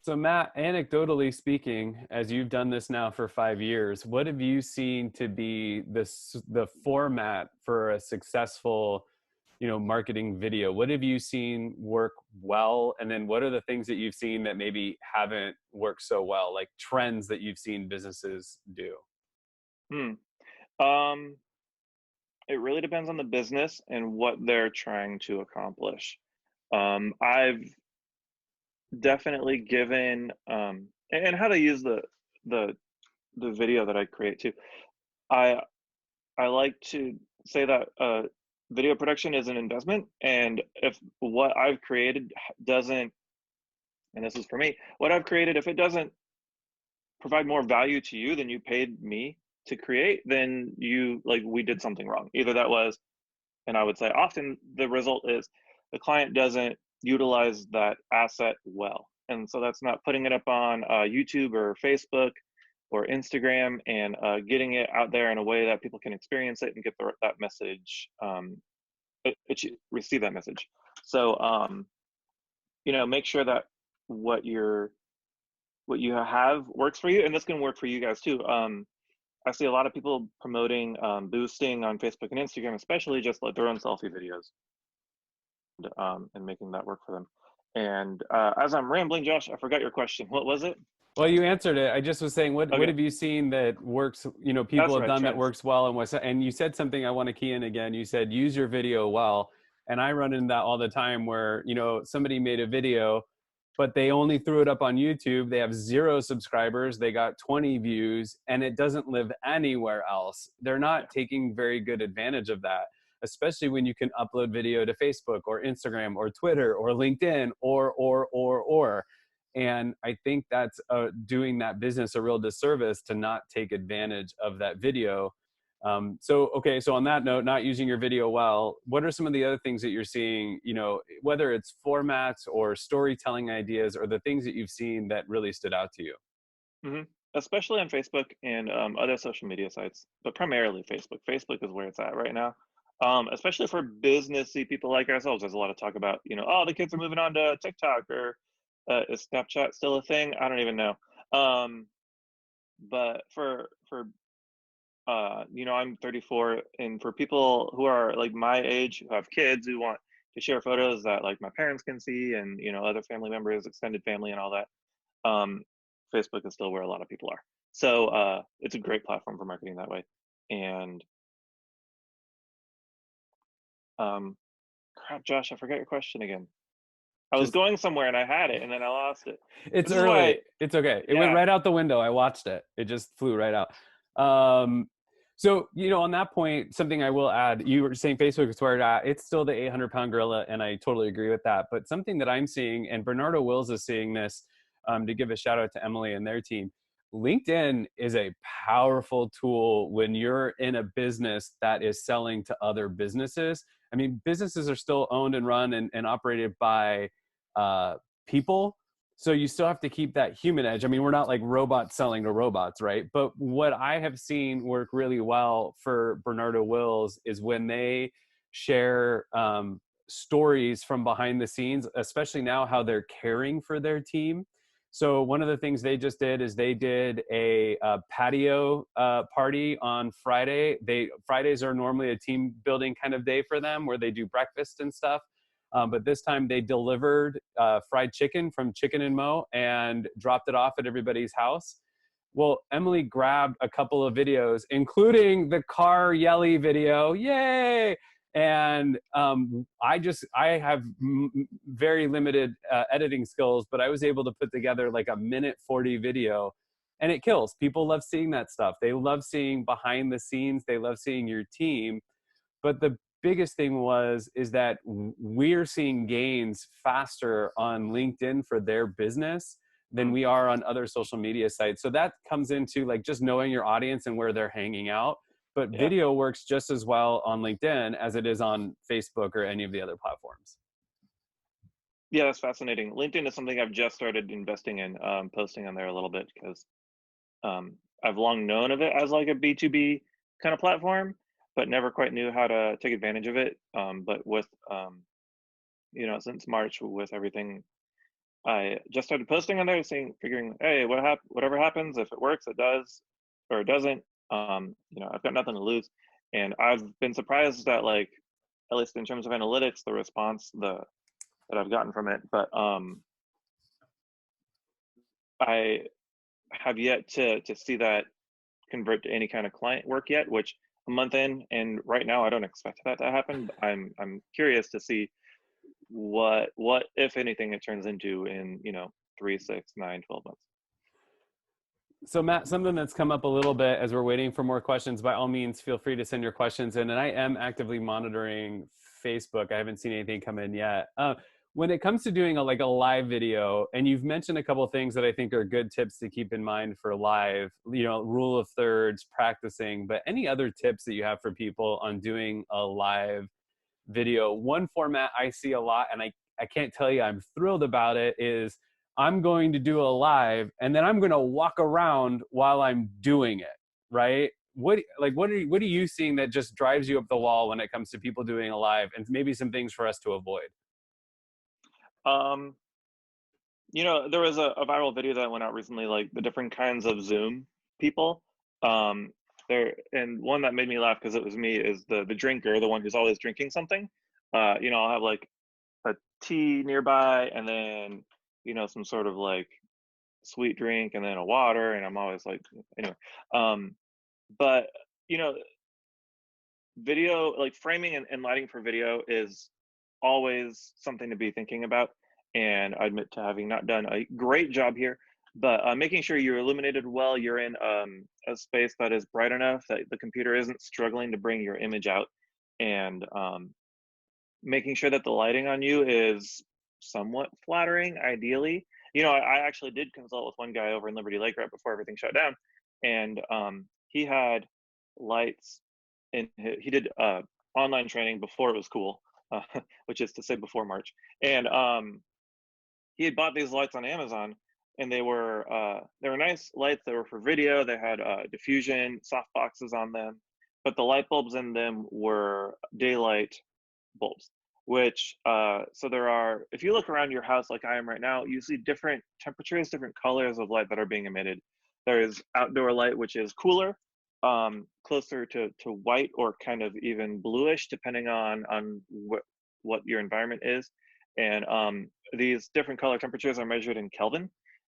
So Matt, anecdotally speaking, as you've done this now for 5 years, what have you seen to be the format for a successful, you know, marketing video? What have you seen work well? And then what are the things that you've seen that maybe haven't worked so well, like trends that you've seen businesses do? It really depends on the business and what they're trying to accomplish. I've definitely given and how to use the video that I create too. I like to say that video production is an investment, and if what I've created doesn't, and this is for me, what I've created, if it doesn't provide more value to you than you paid me to create, then we did something wrong. Either that was, and I would say often the result is the client doesn't utilize that asset well. And so that's not putting it up on YouTube or Facebook or Instagram and getting it out there in a way that people can experience it and get that message, receive that message. So, make sure that what you have works for you, and this can work for you guys too. I see a lot of people promoting boosting on Facebook and Instagram, especially just like their own selfie videos, and making that work for them. And as I'm rambling, Josh, I forgot your question. What was it? Well, you answered it. I just was saying, what Okay. have you seen that works, you know, people That's have right, done that trends. works well, and you said something I want to key in again. You said, use your video well. And I run into that all the time where, you know, somebody made a video, but they only threw it up on YouTube. They have 0 subscribers. They got 20 views, and it doesn't live anywhere else. They're not taking very good advantage of that, especially when you can upload video to Facebook or Instagram or Twitter or LinkedIn or. And I think that's doing that business a real disservice to not take advantage of that video. So on that note, not using your video well, what are some of the other things that you're seeing, you know, whether it's formats or storytelling ideas, or the things that you've seen that really stood out to you? Mm-hmm. Especially on Facebook and other social media sites, but primarily Facebook. Facebook is where it's at right now. Especially for businessy people like ourselves. There's a lot of talk about, oh, the kids are moving on to TikTok, or is Snapchat still a thing? I don't even know. But for I'm 34, and for people who are like my age, who have kids, who want to share photos that like my parents can see, and other family members, extended family, and all that, Facebook is still where a lot of people are. So it's a great platform for marketing that way. And crap, Josh, I forgot your question again. I was Just going somewhere and I had it and then I lost it. it's This is why, early. It's okay. It went yeah, right out the window. I watched it. It just flew right out. So, on that point, something I will add, you were saying Facebook is where it's still the 800-pound gorilla, and I totally agree with that. But something that I'm seeing, and Bernardo Wills is seeing this, to give a shout out to Emily and their team, LinkedIn is a powerful tool when you're in a business that is selling to other businesses. I mean, businesses are still owned and run and operated by people. So you still have to keep that human edge. I mean, we're not like robots selling to robots, right? But what I have seen work really well for Bernardo Wills is when they share stories from behind the scenes, especially now how they're caring for their team. So one of the things they just did is they did a patio party on Friday. Fridays are normally a team building kind of day for them where they do breakfast and stuff. But this time they delivered fried chicken from Chicken and Mo and dropped it off at everybody's house. Well, Emily grabbed a couple of videos, including the car yelly video. Yay! And I have very limited editing skills, but I was able to put together like a minute 40 video, and it kills. People love seeing that stuff. They love seeing behind the scenes. They love seeing your team. But the biggest thing is that we're seeing gains faster on LinkedIn for their business than we are on other social media sites. So that comes into like just knowing your audience and where they're hanging out. But yeah. video works just as well on LinkedIn as it is on Facebook or any of the other platforms. Yeah, that's fascinating. LinkedIn is something I've just started investing in, posting on there a little bit because I've long known of it as like a B2B kind of platform, but never quite knew how to take advantage of it. But with, since March with everything, I just started posting on there, figuring, hey, whatever happens, if it works, it does, or it doesn't. I've got nothing to lose, and I've been surprised at like, at least in terms of analytics, the response that I've gotten from it. But I have yet to see that convert to any kind of client work yet, which a month in, and right now I don't expect that to happen. But I'm curious to see what if anything it turns into in 3, 6, 9, 12 months. So Matt, something that's come up a little bit as we're waiting for more questions, by all means, feel free to send your questions in. And I am actively monitoring Facebook. I haven't seen anything come in yet. When it comes to doing a live video, and you've mentioned a couple of things that I think are good tips to keep in mind for live, rule of thirds, practicing, but any other tips that you have for people on doing a live video? One format I see a lot, and I can't tell you I'm thrilled about it, is I'm going to do a live and then I'm going to walk around while I'm doing it, right? What are you seeing that just drives you up the wall when it comes to people doing a live, and maybe some things for us to avoid? There was a viral video that went out recently, like the different kinds of Zoom people. And one that made me laugh because it was me is the drinker, the one who's always drinking something. I'll have like a tea nearby, and then some sort of like sweet drink, and then a water, and I'm always like, anyway. But video, like framing and lighting for video, is always something to be thinking about. And I admit to having not done a great job here, but making sure you're illuminated well, you're in a space that is bright enough that the computer isn't struggling to bring your image out, and making sure that the lighting on you is somewhat flattering, ideally. I actually did consult with one guy over in Liberty Lake right before everything shut down, and he had lights, and he did online training before it was cool, which is to say before March. And he had bought these lights on Amazon, and they were nice lights. They were for video. They had diffusion soft boxes on them, but the light bulbs in them were daylight bulbs, which so there are, if you look around your house like I am right now, you see different temperatures, different colors of light that are being emitted. There is outdoor light, which is cooler, closer to white, or kind of even bluish, depending on what your environment is. And these different color temperatures are measured in Kelvin.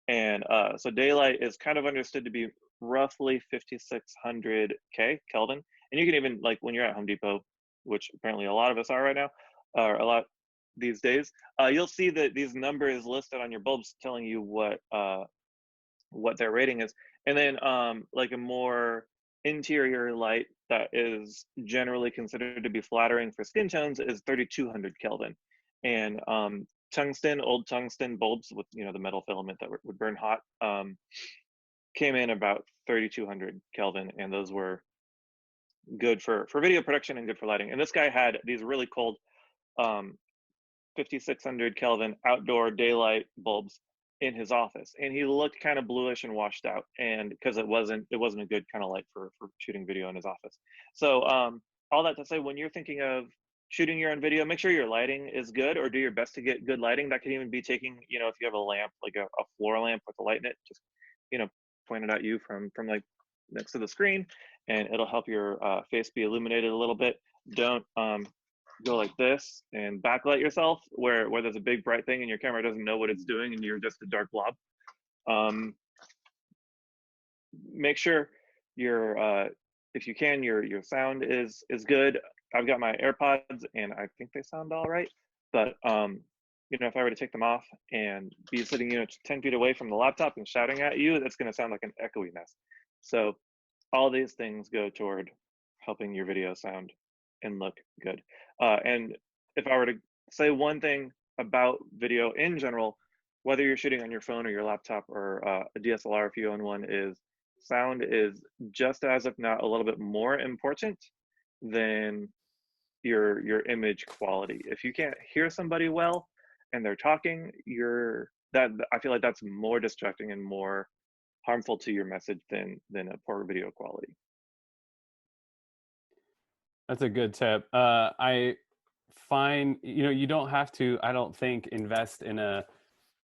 And so daylight is kind of understood to be roughly 5,600 Kelvin. And you can even, like when you're at Home Depot, which apparently a lot of us are right now, or a lot these days, you'll see that these numbers listed on your bulbs telling you what their rating is. And then like a more interior light that is generally considered to be flattering for skin tones is 3200 Kelvin. And old tungsten bulbs with, you know, the metal filament that would burn hot, came in about 3200 Kelvin, and those were good for video production and good for lighting. And this guy had these really cold 5600 Kelvin outdoor daylight bulbs in his office, and he looked kind of bluish and washed out, and because it wasn't a good kind of light for shooting video in his office. So all that to say, when you're thinking of shooting your own video, make sure your lighting is good, or do your best to get good lighting. That could even be taking, you know, if you have a lamp, like a floor lamp with a light in it, just, you know, point it at you from like next to the screen, and it'll help your face be illuminated a little bit. Don't go like this and backlight yourself where there's a big bright thing and your camera doesn't know what it's doing and you're just a dark blob. Make sure your if you can, your sound is good. I've got my AirPods and I think they sound all right, but you know, if I were to take them off and be sitting, you know, 10 feet away from the laptop and shouting at you, that's going to sound like an echoey mess. So all these things go toward helping your video sound and look good. And if I were to say one thing about video in general, whether you're shooting on your phone or your laptop or a DSLR if you own one, is sound is just as, if not a little bit more important than your image quality. If you can't hear somebody well and they're talking, I feel like that's more distracting and more harmful to your message than a poor video quality. That's a good tip. I find, you know, you don't have to, I don't think, invest in a,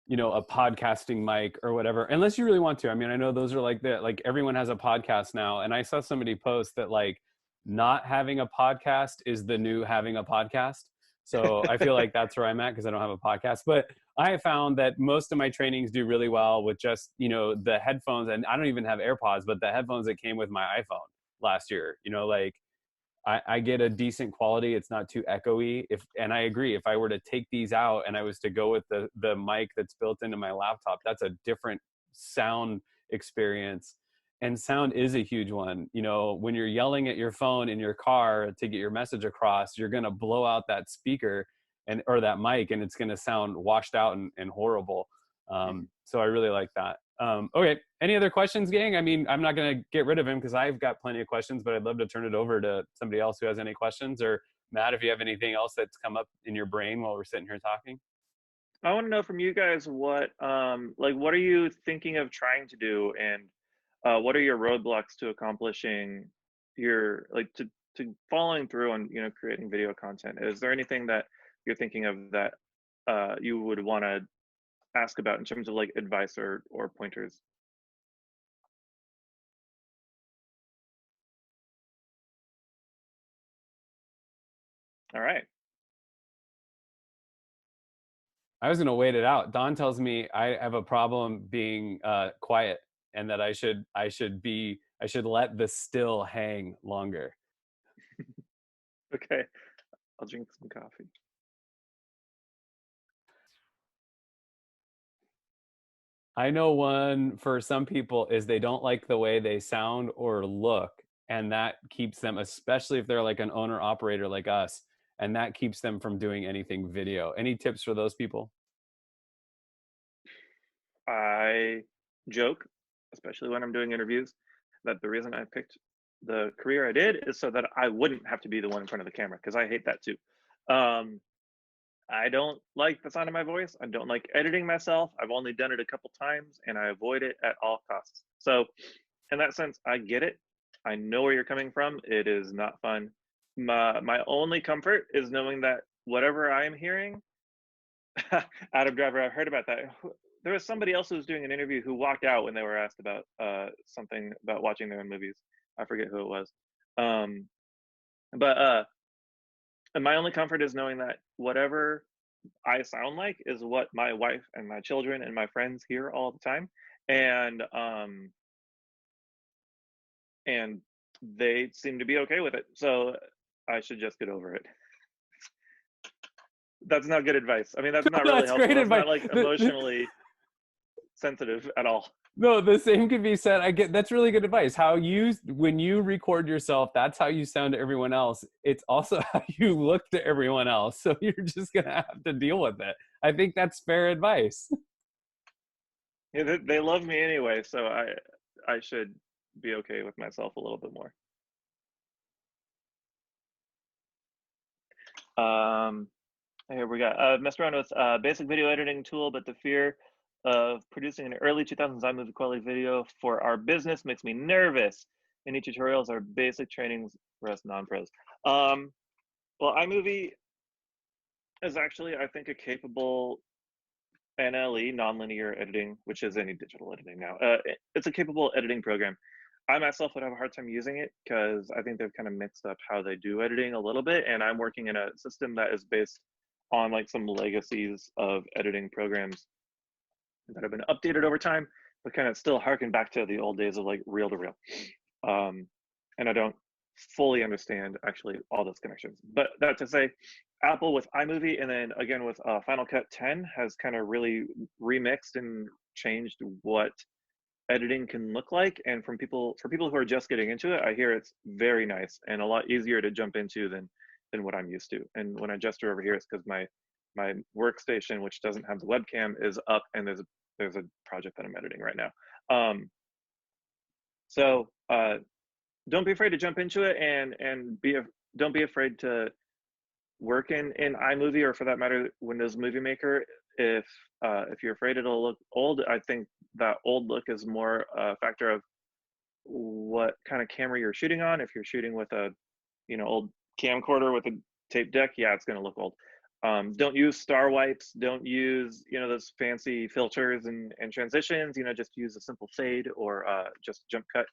you know, a podcasting mic or whatever, unless you really want to. I mean, I know those are like everyone has a podcast now. And I saw somebody post that like not having a podcast is the new having a podcast. So I feel like that's where I'm at because I don't have a podcast. But I have found that most of my trainings do really well with just, you know, the headphones. And I don't even have AirPods, but the headphones that came with my iPhone last year, you know, like I get a decent quality. It's not too echoey. And I agree, if I were to take these out and I was to go with the mic that's built into my laptop, that's a different sound experience. And sound is a huge one. You know, when you're yelling at your phone in your car to get your message across, you're going to blow out that speaker or that mic, and it's going to sound washed out and horrible. So I really like that. Okay. Any other questions, gang? I mean, I'm not going to get rid of him because I've got plenty of questions, but I'd love to turn it over to somebody else who has any questions. Or Matt, if you have anything else that's come up in your brain while we're sitting here talking. I want to know from you guys what are you thinking of trying to do, and what are your roadblocks to accomplishing your, like, to following through on, you know, creating video content? Is there anything that you're thinking of that you would want to ask about in terms of like advice or pointers? All right. I was going to wait it out. Don tells me I have a problem being quiet, and that I should let the still hang longer. Okay. I'll drink some coffee. I know one for some people is they don't like the way they sound or look, and that keeps them, especially if they're like an owner operator like us, and that keeps them from doing anything video. Any tips for those people? I joke, especially when I'm doing interviews, that the reason I picked the career I did is so that I wouldn't have to be the one in front of the camera, because I hate that too. I don't like the sound of my voice. I don't like editing myself. I've only done it a couple times and I avoid it at all costs. So in that sense, I get it. I know where you're coming from. It is not fun. My only comfort is knowing that whatever I am hearing, Adam Driver, I've heard about that. There was somebody else who was doing an interview who walked out when they were asked about something about watching their own movies. I forget who it was. And my only comfort is knowing that whatever I sound like is what my wife and my children and my friends hear all the time. And they seem to be okay with it. So I should just get over it. That's not good advice. I mean, that's not really That's helpful. great That's advice. not like emotionally sensitive at all. No, the same could be said. I get that's really good advice. How you when you record yourself, that's how you sound to everyone else. It's also how you look to everyone else. So you're just gonna have to deal with it. I think that's fair advice. Yeah, they love me anyway, so I should be okay with myself a little bit more. Here we got messed around with basic video editing tool, but the fear of producing an early 2000s iMovie quality video for our business makes me nervous. Any tutorials or basic trainings for us non-pros? Well, iMovie is actually, I think, a capable NLE, nonlinear editing, which is any digital editing now. It's a capable editing program. I myself would have a hard time using it because I think they've kind of mixed up how they do editing a little bit. And I'm working in a system that is based on like some legacies of editing programs that have been updated over time, but kind of still harken back to the old days of like reel to reel. And I don't fully understand actually all those connections. But that to say, Apple with iMovie and then again with Final Cut 10 has kind of really remixed and changed what editing can look like. And for people who are just getting into it, I hear it's very nice and a lot easier to jump into than what I'm used to. And when I gesture over here, it's because my workstation, which doesn't have the webcam, is up and there's a project that I'm editing right now. So don't be afraid to jump into it and don't be afraid to work in iMovie or for that matter Windows Movie Maker. If you're afraid it'll look old, I think that old look is more a factor of what kind of camera you're shooting on. If you're shooting with a old camcorder with a tape deck, yeah, it's going to look old. Don't use star wipes. Don't use those fancy filters and transitions. Just use a simple fade or just jump cut.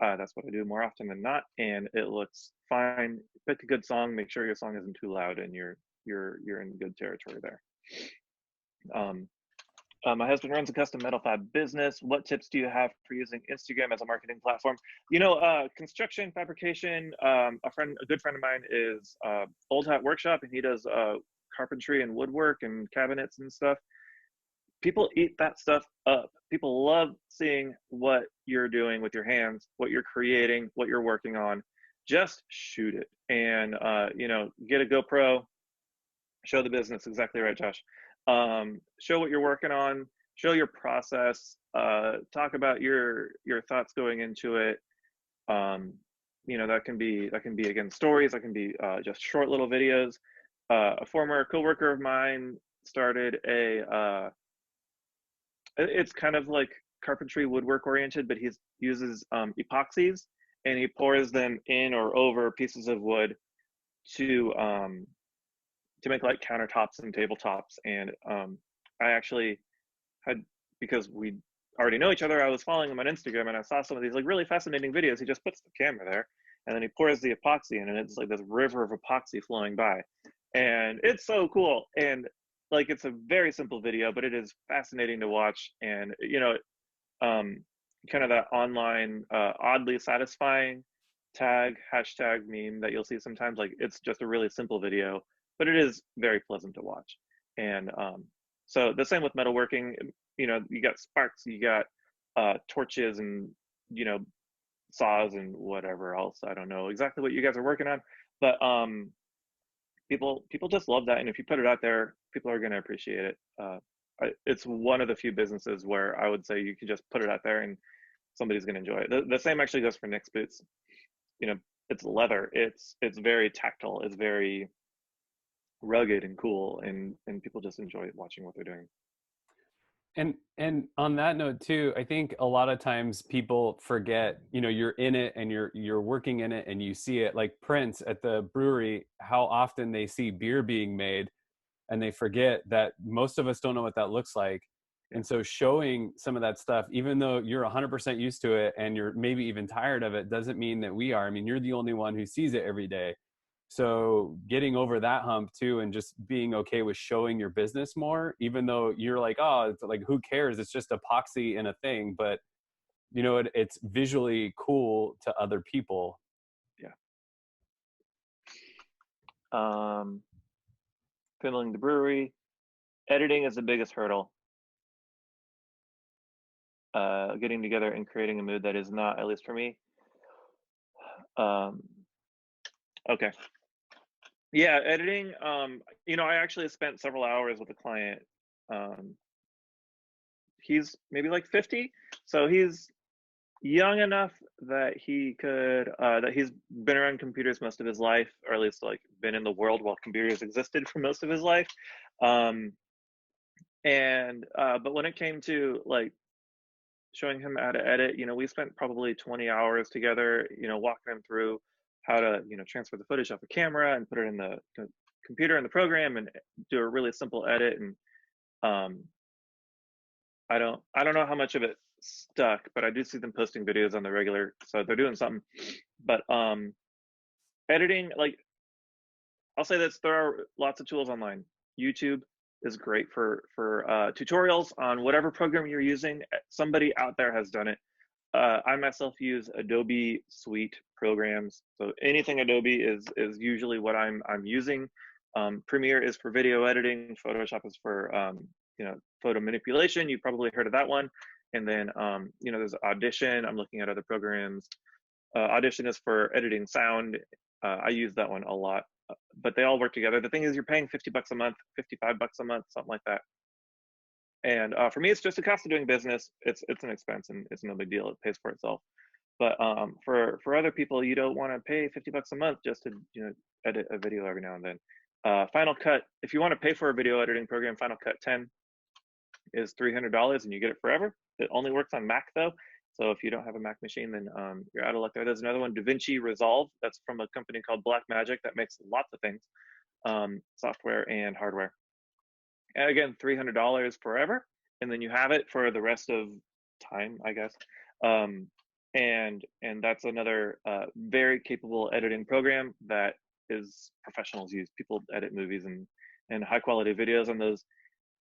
That's what I do more often than not, and it looks fine. Pick a good song. Make sure your song isn't too loud, and you're in good territory there. My husband runs a custom metal fab business. What tips do you have for using Instagram as a marketing platform? Construction, fabrication. A good friend of mine is Old Hat Workshop, and he does carpentry and woodwork and cabinets and stuff. People eat that stuff up. People love seeing what you're doing with your hands, what you're creating, what you're working on. Just shoot it and get a GoPro, show the business. Exactly right, Josh. Show what you're working on, show your process, talk about your thoughts going into it. That can be again stories, that can be just short little videos. A former coworker of mine started it's kind of like carpentry woodwork oriented, but he uses epoxies and he pours them in or over pieces of wood to make like countertops and tabletops. And I actually had, because we already know each other, I was following him on Instagram and I saw some of these like really fascinating videos. He just puts the camera there and then he pours the epoxy in and it's like this river of epoxy flowing by. And it's so cool. And like, it's a very simple video, but it is fascinating to watch. And, kind of that online, oddly satisfying hashtag meme that you'll see sometimes. Like, it's just a really simple video, but it is very pleasant to watch. And so the same with metalworking. You got sparks, you got torches, and saws and whatever else. I don't know exactly what you guys are working on, but people just love that. And if you put it out there, people are going to appreciate it. It's one of the few businesses where I would say you can just put it out there and somebody's going to enjoy it. The same actually goes for Nick's boots. It's leather. It's very tactile. It's very rugged and cool, and people just enjoy watching what they're doing. And on that note too, I think a lot of times people forget, you're in it and you're working in it and you see it, like Prince at the brewery, how often they see beer being made and they forget that most of us don't know what that looks like. And so showing some of that stuff, even though you're 100% used to it and you're maybe even tired of it, doesn't mean that we are. I mean, you're the only one who sees it every day. So getting over that hump too, and just being okay with showing your business more, even though you're like, oh, it's like, who cares? It's just epoxy in a thing, but it's visually cool to other people. Yeah. filming the brewery. Editing is the biggest hurdle. Getting together and creating a mood that is not, at least for me. Okay. Yeah, editing. I actually spent several hours with a client. He's maybe like 50, so he's young enough that he could that he's been around computers most of his life, or at least like been in the world while computers existed for most of his life. But when it came to like showing him how to edit, we spent probably 20 hours together, walking him through how to, transfer the footage off a camera and put it in the computer in the program and do a really simple edit. And I don't know how much of it stuck, but I do see them posting videos on the regular, so they're doing something. But editing, like, I'll say this, there are lots of tools online. YouTube is great for tutorials on whatever program you're using. Somebody out there has done it. I myself use Adobe Suite programs, so anything Adobe is usually what I'm using. Premiere is for video editing. Photoshop is for photo manipulation. You probably heard of that one. And then there's Audition. I'm looking at other programs. Audition is for editing sound. I use that one a lot, but they all work together. The thing is, you're paying $50 a month, $55 a month, something like that. And for me, it's just a cost of doing business. It's an expense, and it's no big deal. It pays for itself. But for other people, you don't want to pay $50 a month just to edit a video every now and then. Final Cut, if you want to pay for a video editing program, Final Cut 10 is $300, and you get it forever. It only works on Mac though, so if you don't have a Mac machine, then you're out of luck there. There's another one, DaVinci Resolve. That's from a company called Blackmagic that makes lots of things, software and hardware. And again, $300 forever, and then you have it for the rest of time, I guess. And that's another very capable editing program that is professionals use. People edit movies and high quality videos on those,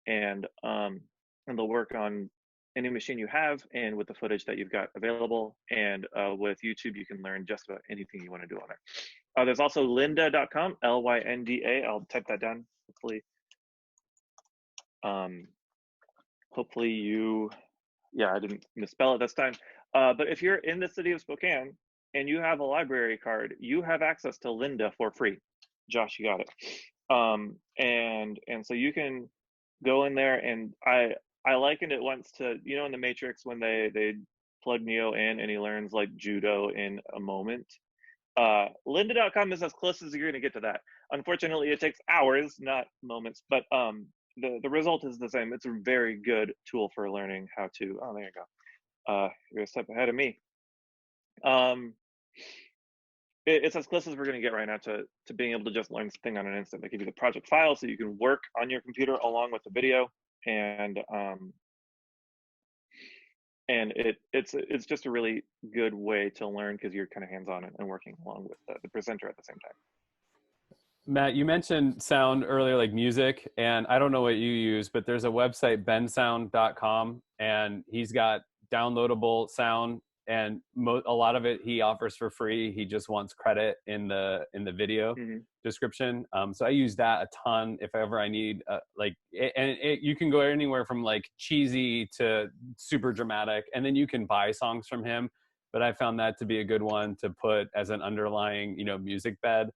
and they'll work on any machine you have and with the footage that you've got available. And with YouTube, you can learn just about anything you want to do on there. There's also lynda.com, Lynda. I'll type that down. Hopefully I didn't misspell it this time. But if you're in the city of Spokane and you have a library card, you have access to Lynda for free. Josh, you got it. And so you can go in there, and I likened it once to, in the Matrix when they plug Neo in and he learns like judo in a moment. Lynda.com is as close as you're going to get to that. Unfortunately, it takes hours, not moments, but the result is the same. It's a very good tool for learning how to, there you go. You're a step ahead of me. It's as close as we're going to get right now to being able to just learn something on an instant. They give you the project file so you can work on your computer along with the video, and it's just a really good way to learn because you're kind of hands-on and working along with the presenter at the same time. Matt, you mentioned sound earlier, like music, and I don't know what you use, but there's a website, bensound.com, and he's got downloadable sound, and a lot of it he offers for free. He just wants credit in the video description. So I use that a ton if ever I need you can go anywhere from like cheesy to super dramatic, and then you can buy songs from him. But I found that to be a good one to put as an underlying, music bed.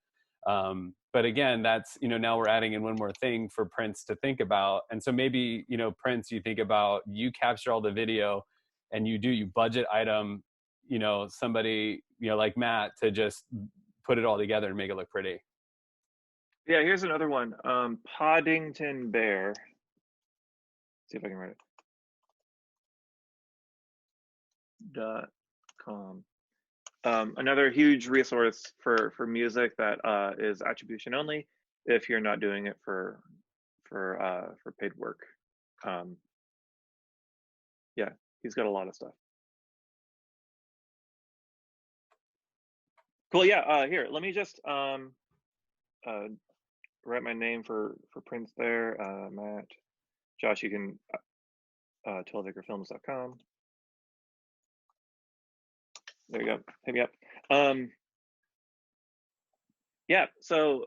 But again, that's, now we're adding in one more thing for Prince to think about. And so maybe, Prince, you think about, you capture all the video and you budget item, somebody, like Matt to just put it all together and make it look pretty. Yeah, here's another one. Poddington Bear. See if I can write it. .com. Another huge resource for music that is attribution only if you're not doing it for paid work. Yeah, he's got a lot of stuff. Cool. Yeah. Here, let me just write my name for Prince there. Matt, Josh, you can 12acrefilms.com. There you go. Hit me up. Yeah, so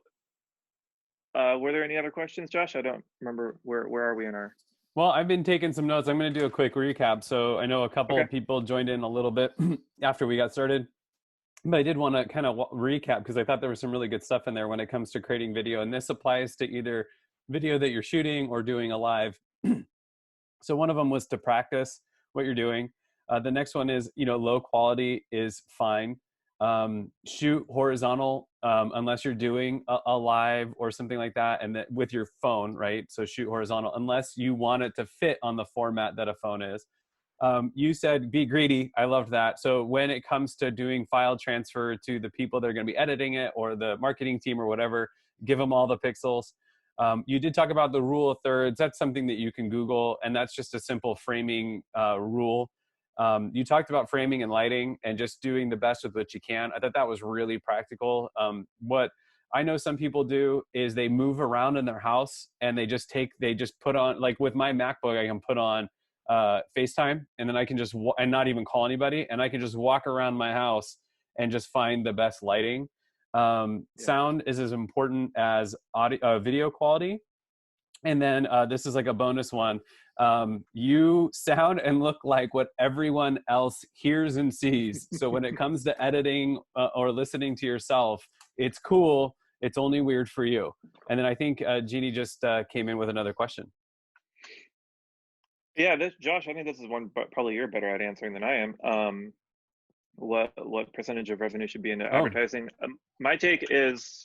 Were there any other questions, Josh? I don't remember. Where are we in our? Well, I've been taking some notes. I'm going to do a quick recap. So I know a couple Okay. of people joined in a little bit after we got started, but I did want to kind of recap because I thought there was some really good stuff in there when it comes to creating video. And this applies to either video that you're shooting or doing a live. So one of them was to practice what you're doing. The next one is, low quality is fine. Shoot horizontal unless you're doing a live or something like that, and that with your phone, right? So shoot horizontal unless you want it to fit on the format that a phone is. You said be greedy. I loved that. So when it comes to doing file transfer to the people that are going to be editing it or the marketing team or whatever, give them all the pixels. You did talk about the rule of thirds. That's something that you can Google, and that's just a simple framing rule. You talked about framing and lighting and just doing the best with what you can. I thought that was really practical. What I know some people do is they move around in their house and they just put on, like with my MacBook, I can put on FaceTime, and then I can just, and not even call anybody, and I can just walk around my house and just find the best lighting. Sound is as important as audio, video quality. And then this is like a bonus one. You sound and look like what everyone else hears and sees. So when it comes to editing or listening to yourself, it's cool. It's only weird for you. And then I think Jeannie just came in with another question. Yeah, Josh, I think this is one, but probably you're better at answering than I am. What percentage of revenue should be into advertising? My take is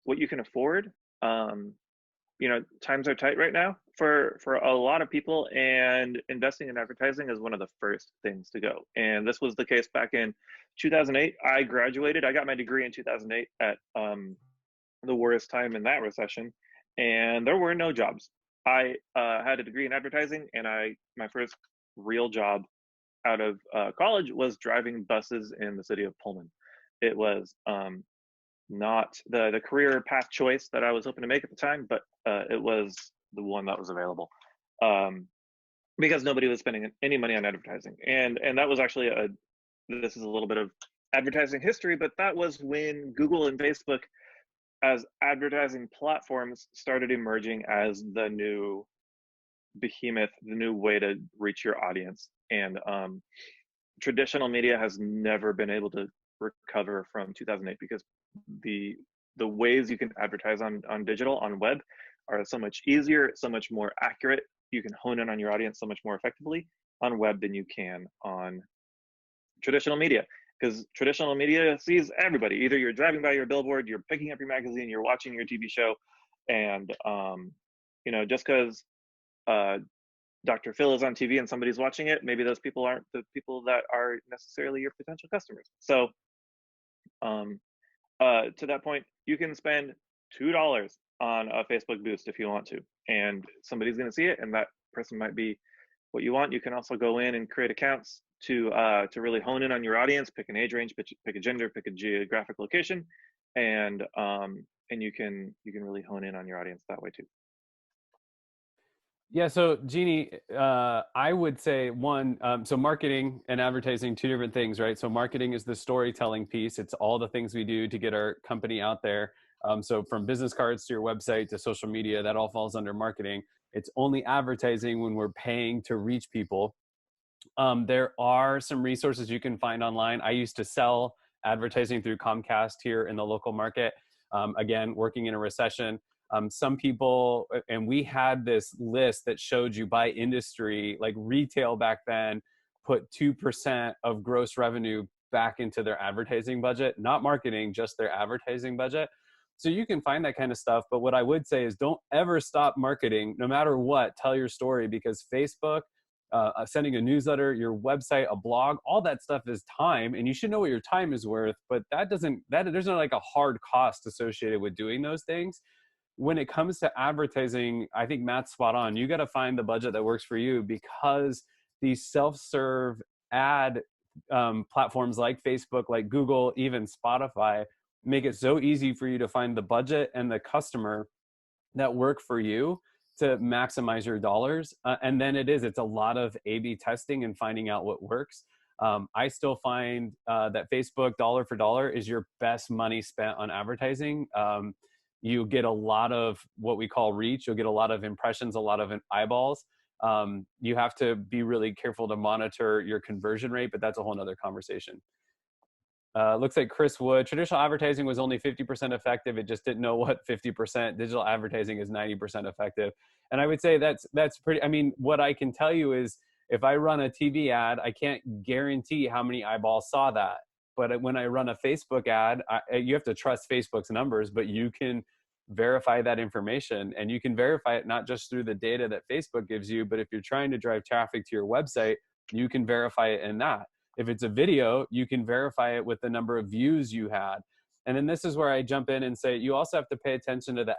what you can afford. Times are tight right now for a lot of people, and investing in advertising is one of the first things to go. And this was the case back in 2008. I graduated. I got my degree in 2008 at the worst time in that recession, and there were no jobs. I had a degree in advertising, and my first real job out of college was driving buses in the city of Pullman. It was not the career path choice that I was hoping to make at the time, but it was the one that was available because nobody was spending any money on advertising. And that was actually this is a little bit of advertising history, but that was when Google and Facebook as advertising platforms started emerging as the new behemoth, the new way to reach your audience. And traditional media has never been able to recover from 2008 because the ways you can advertise on digital, on web, are so much easier, so much more accurate. You can hone in on your audience so much more effectively on web than you can on traditional media, because traditional media sees everybody. Either you're driving by your billboard, you're picking up your magazine, you're watching your TV show, and just because Dr. Phil is on TV and somebody's watching it, maybe those people aren't the people that are necessarily your potential customers. So to that point, you can spend $2 on a Facebook boost if you want to, and somebody's going to see it, and that person might be what you want. You can also go in and create accounts to really hone in on your audience, pick an age range, pick a gender, pick a geographic location, and you can really hone in on your audience that way too. Yeah, so Jeannie, I would say one, so marketing and advertising, two different things, right? So marketing is the storytelling piece. It's all the things we do to get our company out there. So from business cards to your website to social media, that all falls under marketing. It's only advertising when we're paying to reach people. There are some resources you can find online. I used to sell advertising through Comcast here in the local market. Again, working in a recession. Some people, and we had this list that showed you by industry, like retail back then, put 2% of gross revenue back into their advertising budget, not marketing, just their advertising budget. So you can find that kind of stuff. But what I would say is don't ever stop marketing, no matter what. Tell your story, because Facebook, sending a newsletter, your website, a blog, all that stuff is time, and you should know what your time is worth. But there's not like a hard cost associated with doing those things. When it comes to advertising, I think Matt's spot on. You got to find the budget that works for you, because these self-serve ad platforms like Facebook, like Google, even Spotify, make it so easy for you to find the budget and the customer that work for you to maximize your dollars. And then it's a lot of A/B testing and finding out what works. I still find that Facebook dollar for dollar is your best money spent on advertising. you get a lot of what we call reach. You'll get a lot of impressions, a lot of eyeballs. You have to be really careful to monitor your conversion rate, but that's a whole nother conversation. Looks like Chris Wood, traditional advertising was only 50% effective. It just didn't know what 50%. Digital advertising is 90% effective. And I would say that's pretty, I mean, what I can tell you is if I run a TV ad, I can't guarantee how many eyeballs saw that. But when I run a Facebook ad, you have to trust Facebook's numbers, but you can verify that information, and you can verify it not just through the data that Facebook gives you, but if you're trying to drive traffic to your website, you can verify it in that. If it's a video, you can verify it with the number of views you had. And then this is where I jump in and say, you also have to pay attention to the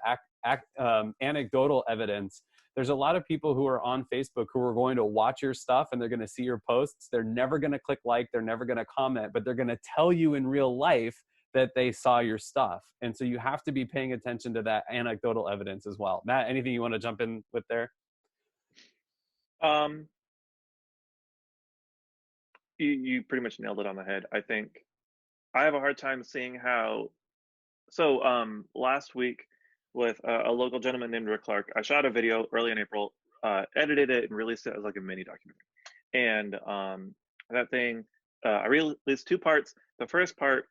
anecdotal evidence. There's a lot of people who are on Facebook who are going to watch your stuff and they're going to see your posts. They're never going to click like, they're never going to comment, but they're going to tell you in real life that they saw your stuff. And so you have to be paying attention to that anecdotal evidence as well. Matt, anything you want to jump in with there? You pretty much nailed it on the head. I think I have a hard time seeing how. So last week with a local gentleman named Rick Clark, I shot a video early in April, edited it and released it as like a mini documentary. And that thing, I released 2 parts. The first part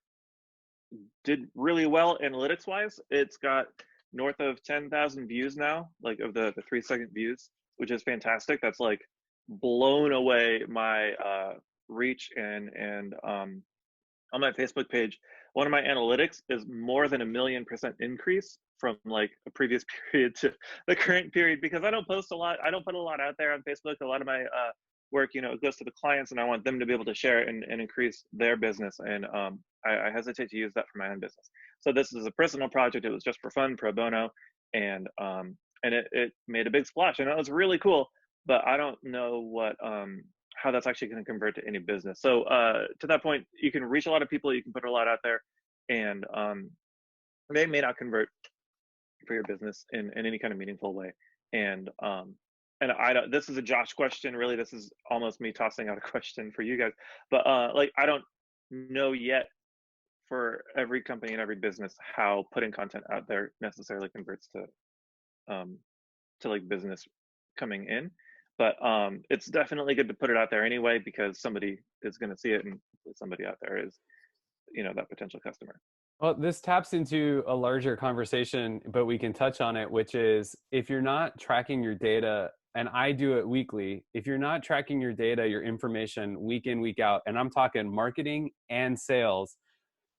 did really well analytics wise. It's got north of 10,000 views now, like of the 3-second views, which is fantastic. That's like blown away my reach and on my Facebook page, one of my analytics is more than 1,000,000% increase from like a previous period to the current period, because I don't post a lot. I don't put a lot out there on Facebook. A lot of my work, you know, it goes to the clients and I want them to be able to share it and increase their business. And I hesitate to use that for my own business. So this is a personal project. It was just for fun, pro bono. And it made a big splash and it was really cool, but I don't know what, how that's actually going to convert to any business. So to that point, you can reach a lot of people, you can put a lot out there, and they may not convert for your business in any kind of meaningful way. And I don't, this is a Josh question, really. This is almost me tossing out a question for you guys, but like, I don't know yet for every company and every business how putting content out there necessarily converts to like business coming in. But it's definitely good to put it out there anyway, because somebody is going to see it, and somebody out there is, you know, that potential customer. Well, this taps into a larger conversation, but we can touch on it, which is if you're not tracking your data, and I do it weekly, if you're not tracking your data, your information week in, week out, and I'm talking marketing and sales,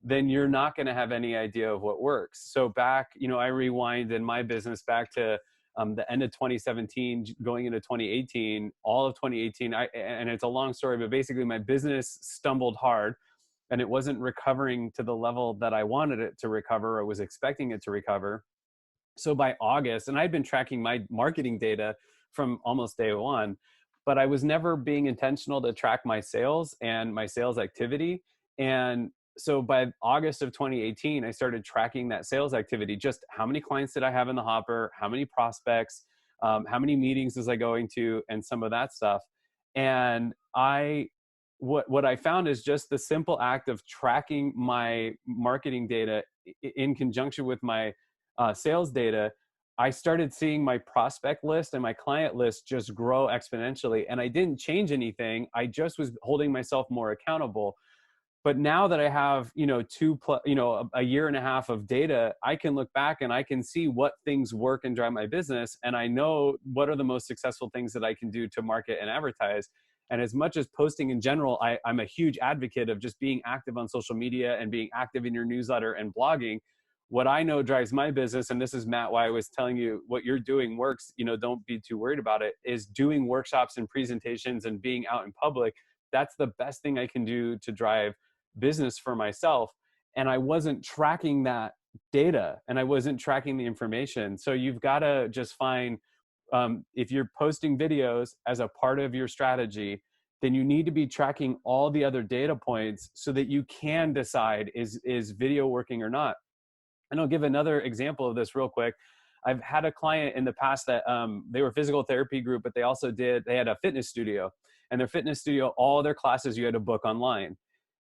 then you're not going to have any idea of what works. So back, you know, I rewind in my business back to the end of 2017, going into 2018, all of 2018, and it's a long story, but basically my business stumbled hard and it wasn't recovering to the level that I wanted it to recover or was expecting it to recover. So by August, and I'd been tracking my marketing data from almost day one, but I was never being intentional to track my sales and my sales activity. And so by August of 2018, I started tracking that sales activity. Just how many clients did I have in the hopper? How many prospects? How many meetings was I going to? And some of that stuff. And what I found is just the simple act of tracking my marketing data in conjunction with my sales data, I started seeing my prospect list and my client list just grow exponentially. And I didn't change anything. I just was holding myself more accountable. But now that I have, you know, a year and a half of data, I can look back and I can see what things work and drive my business. And I know what are the most successful things that I can do to market and advertise. And as much as posting in general, I'm a huge advocate of just being active on social media and being active in your newsletter and blogging. What I know drives my business, and this is, Matt, why I was telling you what you're doing works, you know, don't be too worried about it, is doing workshops and presentations and being out in public. That's the best thing I can do to drive business for myself. And I wasn't tracking that data and I wasn't tracking the information. So you've got to just find, if you're posting videos as a part of your strategy, then you need to be tracking all the other data points so that you can decide is video working or not. And I'll give another example of this real quick. I've had a client in the past that they were a physical therapy group, but they also they had a fitness studio, and their fitness studio, all their classes you had to book online.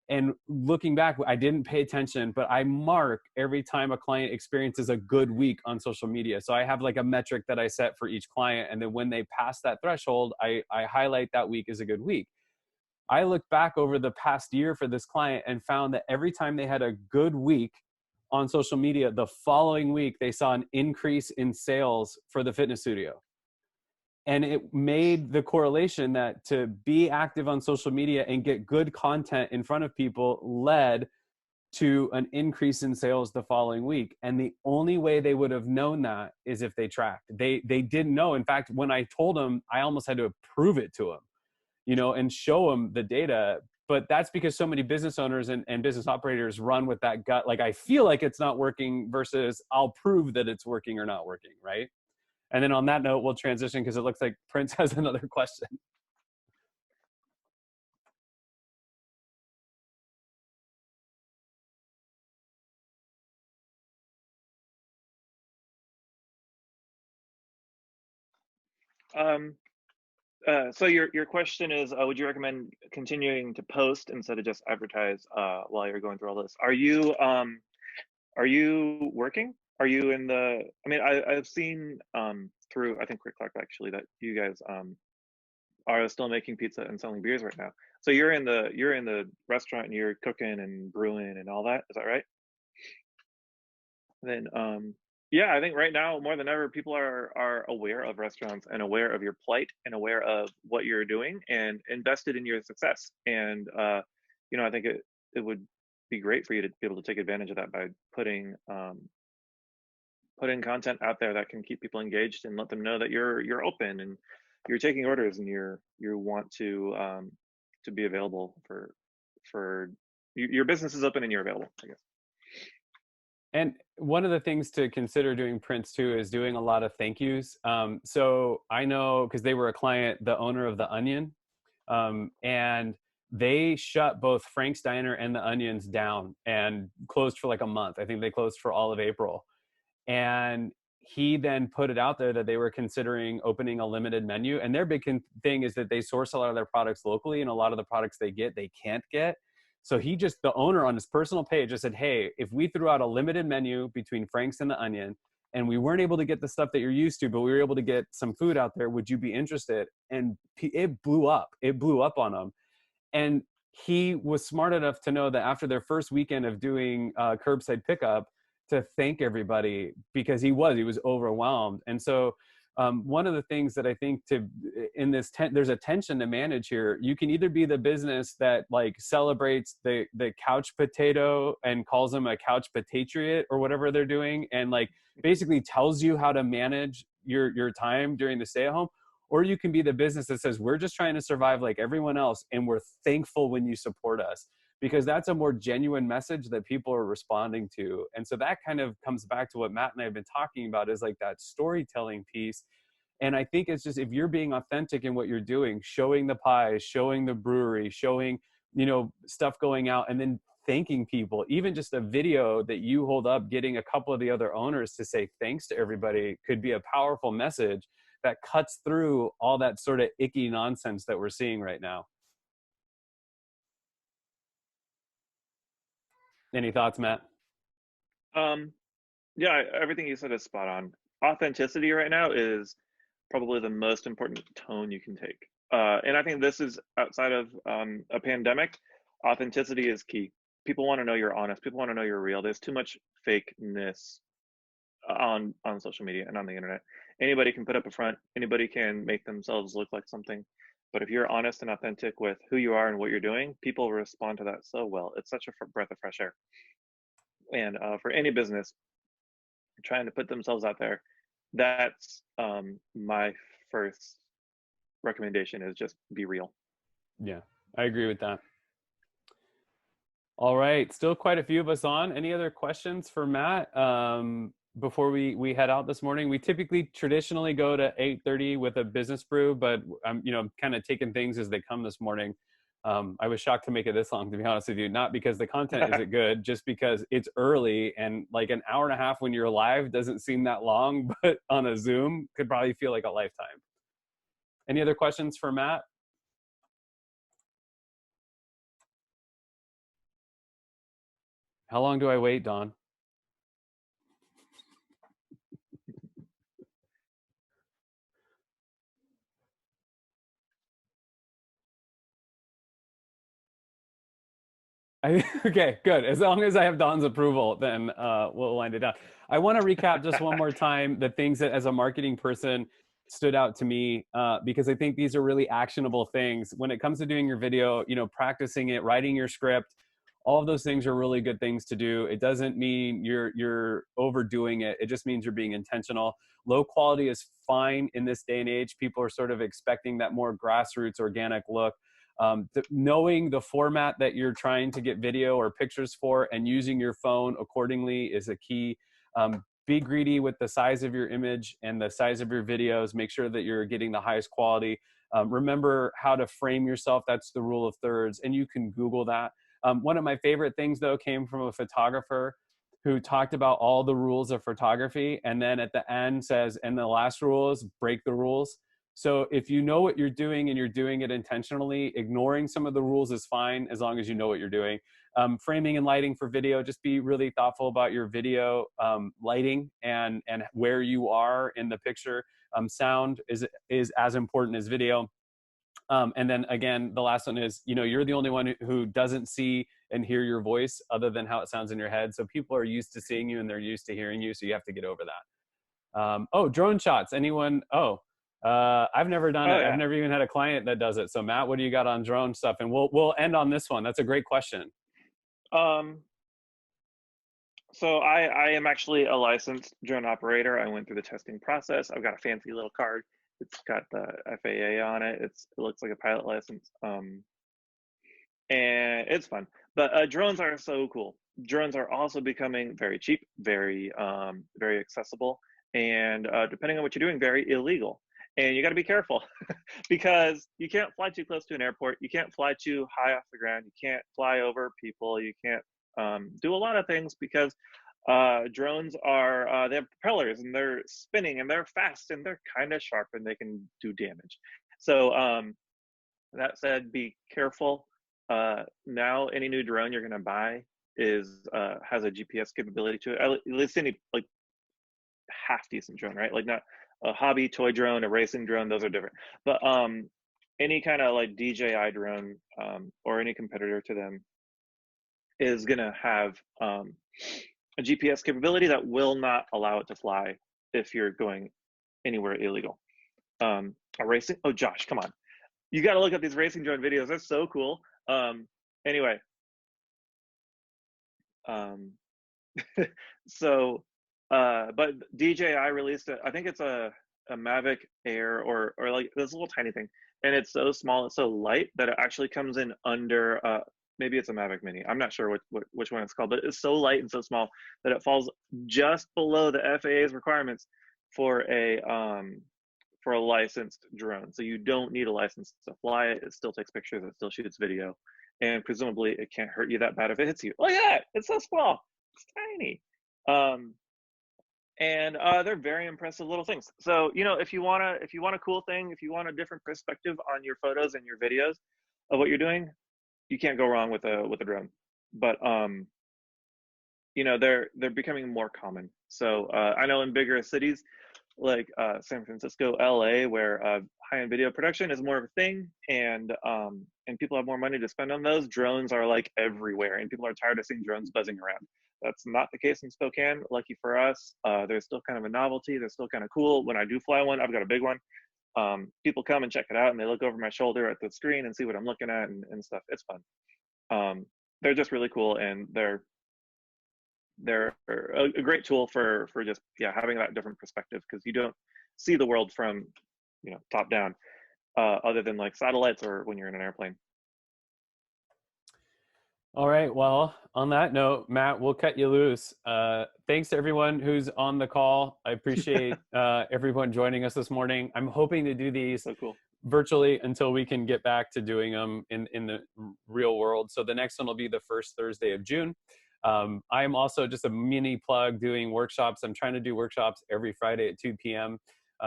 And looking back, I didn't pay attention, but I mark every time a client experiences a good week on social media. So I have like a metric that I set for each client. And then when they pass that threshold, I highlight that week as a good week. I looked back over the past year for this client and found that every time they had a good week on social media, the following week, they saw an increase in sales for the fitness studio. And it made the correlation that to be active on social media and get good content in front of people led to an increase in sales the following week. And the only way they would have known that is if they tracked. They didn't know. In fact, when I told them, I almost had to prove it to them, you know, and show them the data. But that's because so many business owners and business operators run with that gut. Like, I feel like it's not working versus I'll prove that it's working or not working, right? And then on that note, we'll transition because it looks like Prince has another question. So your question is, would you recommend continuing to post instead of just advertise while you're going through all this? Are you working? Are you in the? I mean, I've seen through, I think, Quick Clark actually, that you guys are still making pizza and selling beers right now. So you're in the restaurant and you're cooking and brewing and all that. Is that right? Then yeah, I think right now more than ever people are aware of restaurants and aware of your plight and aware of what you're doing and invested in your success. And you know, I think it would be great for you to be able to take advantage of that by putting content out there that can keep people engaged and let them know that you're open and you're taking orders and you want to be available for your business is open and you're available, I guess. And one of the things to consider doing, Prince, too, is doing a lot of thank yous. So I know, because they were a client, the owner of the Onion, and they shut both Frank's Diner and the Onions down and closed for like a month. I think they closed for all of April. And he then put it out there that they were considering opening a limited menu. And their big thing is that they source a lot of their products locally, and a lot of the products they can't get. So the owner on his personal page just said, hey, if we threw out a limited menu between Frank's and the Onion, and we weren't able to get the stuff that you're used to, but we were able to get some food out there, would you be interested? And it blew up. It blew up on him. And he was smart enough to know that after their first weekend of doing curbside pickup, to thank everybody, because he was overwhelmed. And so one of the things that I think there's a tension to manage here. You can either be the business that like celebrates the couch potato and calls them a couch patriot or whatever they're doing, and like basically tells you how to manage your time during the stay at home. Or you can be the business that says, we're just trying to survive like everyone else, and we're thankful when you support us, because that's a more genuine message that people are responding to. And so that kind of comes back to what Matt and I have been talking about, is like that storytelling piece. And I think it's just, if you're being authentic in what you're doing, showing the pies, showing the brewery, showing, you know, stuff going out, and then thanking people, even just a video that you hold up, getting a couple of the other owners to say thanks to everybody could be a powerful message that cuts through all that sort of icky nonsense that we're seeing right now. Any thoughts, Matt? Yeah, everything you said is spot on. Authenticity right now is probably the most important tone you can take. And I think this is outside of a pandemic. Authenticity is key. People want to know you're honest. People want to know you're real. There's too much fakeness on social media and on the internet. Anybody can put up a front. Anybody can make themselves look like something. But if you're honest and authentic with who you are and what you're doing, people respond to that so well. It's such a breath of fresh air. And for any business trying to put themselves out there, that's my first recommendation, is just be real. Yeah, I agree with that. All right, still quite a few of us on. Any other questions for Matt before we head out this morning? We typically traditionally go to 8:30 with a business brew, but I'm kind of taking things as they come this morning. I was shocked to make it this long, to be honest with you, not because the content isn't good, just because it's early, and like an hour and a half when you're live doesn't seem that long, but on a Zoom could probably feel like a lifetime. Any other questions for Matt? How long do I wait, Dawn? Okay, good. As long as I have Dawn's approval, then we'll wind it down. I want to recap just one more time the things that, as a marketing person, stood out to me because I think these are really actionable things when it comes to doing your video. You know, practicing it, writing your script, all of those things are really good things to do. It doesn't mean you're overdoing it. It just means you're being intentional. Low quality is fine in this day and age. People are sort of expecting that more grassroots, organic look. Knowing the format that you're trying to get video or pictures for and using your phone accordingly is a key. Be greedy with the size of your image and the size of your videos. Make sure that you're getting the highest quality. Remember how to frame yourself. That's the rule of thirds, and you can Google that. One of my favorite things, though, came from a photographer who talked about all the rules of photography, and then at the end says, and the last rule is break the rules. So if you know what you're doing and you're doing it intentionally, ignoring some of the rules is fine as long as you know what you're doing. Framing and lighting for video, just be really thoughtful about your video lighting and where you are in the picture. Sound is as important as video. And then again, the last one is, you know, you're the only one who doesn't see and hear your voice other than how it sounds in your head. So people are used to seeing you and they're used to hearing you. So you have to get over that. Oh, drone shots. Anyone? I've never done it. Yeah. I've never even had a client that does it. So Matt, what do you got on drone stuff? And we'll end on this one. That's a great question. So I am actually a licensed drone operator. I went through the testing process. I've got a fancy little card. It's got the FAA on it. It looks like a pilot license. And it's fun. But drones are so cool. Drones are also becoming very cheap, very accessible, and depending on what you're doing, very illegal. And you got to be careful because you can't fly too close to an airport. You can't fly too high off the ground. You can't fly over people. You can't do a lot of things because drones are, they have propellers and they're spinning and they're fast and they're kind of sharp and they can do damage. So that said, be careful. Now any new drone you're going to buy has a GPS capability to it. At least any like half decent drone, right? Like not a hobby toy drone, a racing drone, those are different. But any kind of like DJI drone or any competitor to them is going to have a GPS capability that will not allow it to fly if you're going anywhere illegal. A racing, oh Josh, come on. You got to look at these racing drone videos. They're so cool. Anyway. So, but DJI released I think it's a Mavic Air or like this little tiny thing. And it's so small, it's so light that it actually comes in under, maybe it's a Mavic Mini. I'm not sure which one it's called, but it's so light and so small that it falls just below the FAA's requirements for a licensed drone. So you don't need a license to fly it. It still takes pictures. It still shoots video. And presumably it can't hurt you that bad if it hits you. Look at that. It's so small. It's tiny. And they're very impressive little things. So, you know, if you want a cool thing, if you want a different perspective on your photos and your videos of what you're doing, you can't go wrong with a drone. But you know, they're becoming more common. So I know in bigger cities like San Francisco, LA, where high-end video production is more of a thing, and people have more money to spend on those, drones are like everywhere, and people are tired of seeing drones buzzing around. That's not the case in Spokane. Lucky for us, there's still kind of a novelty. They're still kind of cool. When I do fly one, I've got a big one. People come and check it out, and they look over my shoulder at the screen and see what I'm looking at and stuff. It's fun. They're just really cool, and they're a great tool for just having that different perspective, because you don't see the world from top down, other than like satellites or when you're in an airplane. All right. Well, on that note, Matt, we'll cut you loose. Thanks to everyone who's on the call. I appreciate everyone joining us this morning. I'm hoping to do these virtually until we can get back to doing them in the real world. So the next one will be the first Thursday of June. I am also, just a mini plug, doing workshops. I'm trying to do workshops every Friday at 2 p.m.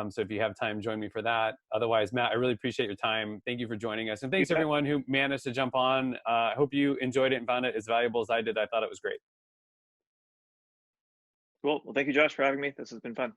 So if you have time, join me for that. Otherwise, Matt, I really appreciate your time. Thank you for joining us. And thanks everyone who managed to jump on. I hope you enjoyed it and found it as valuable as I did. I thought it was great. Cool. Well, thank you, Josh, for having me. This has been fun.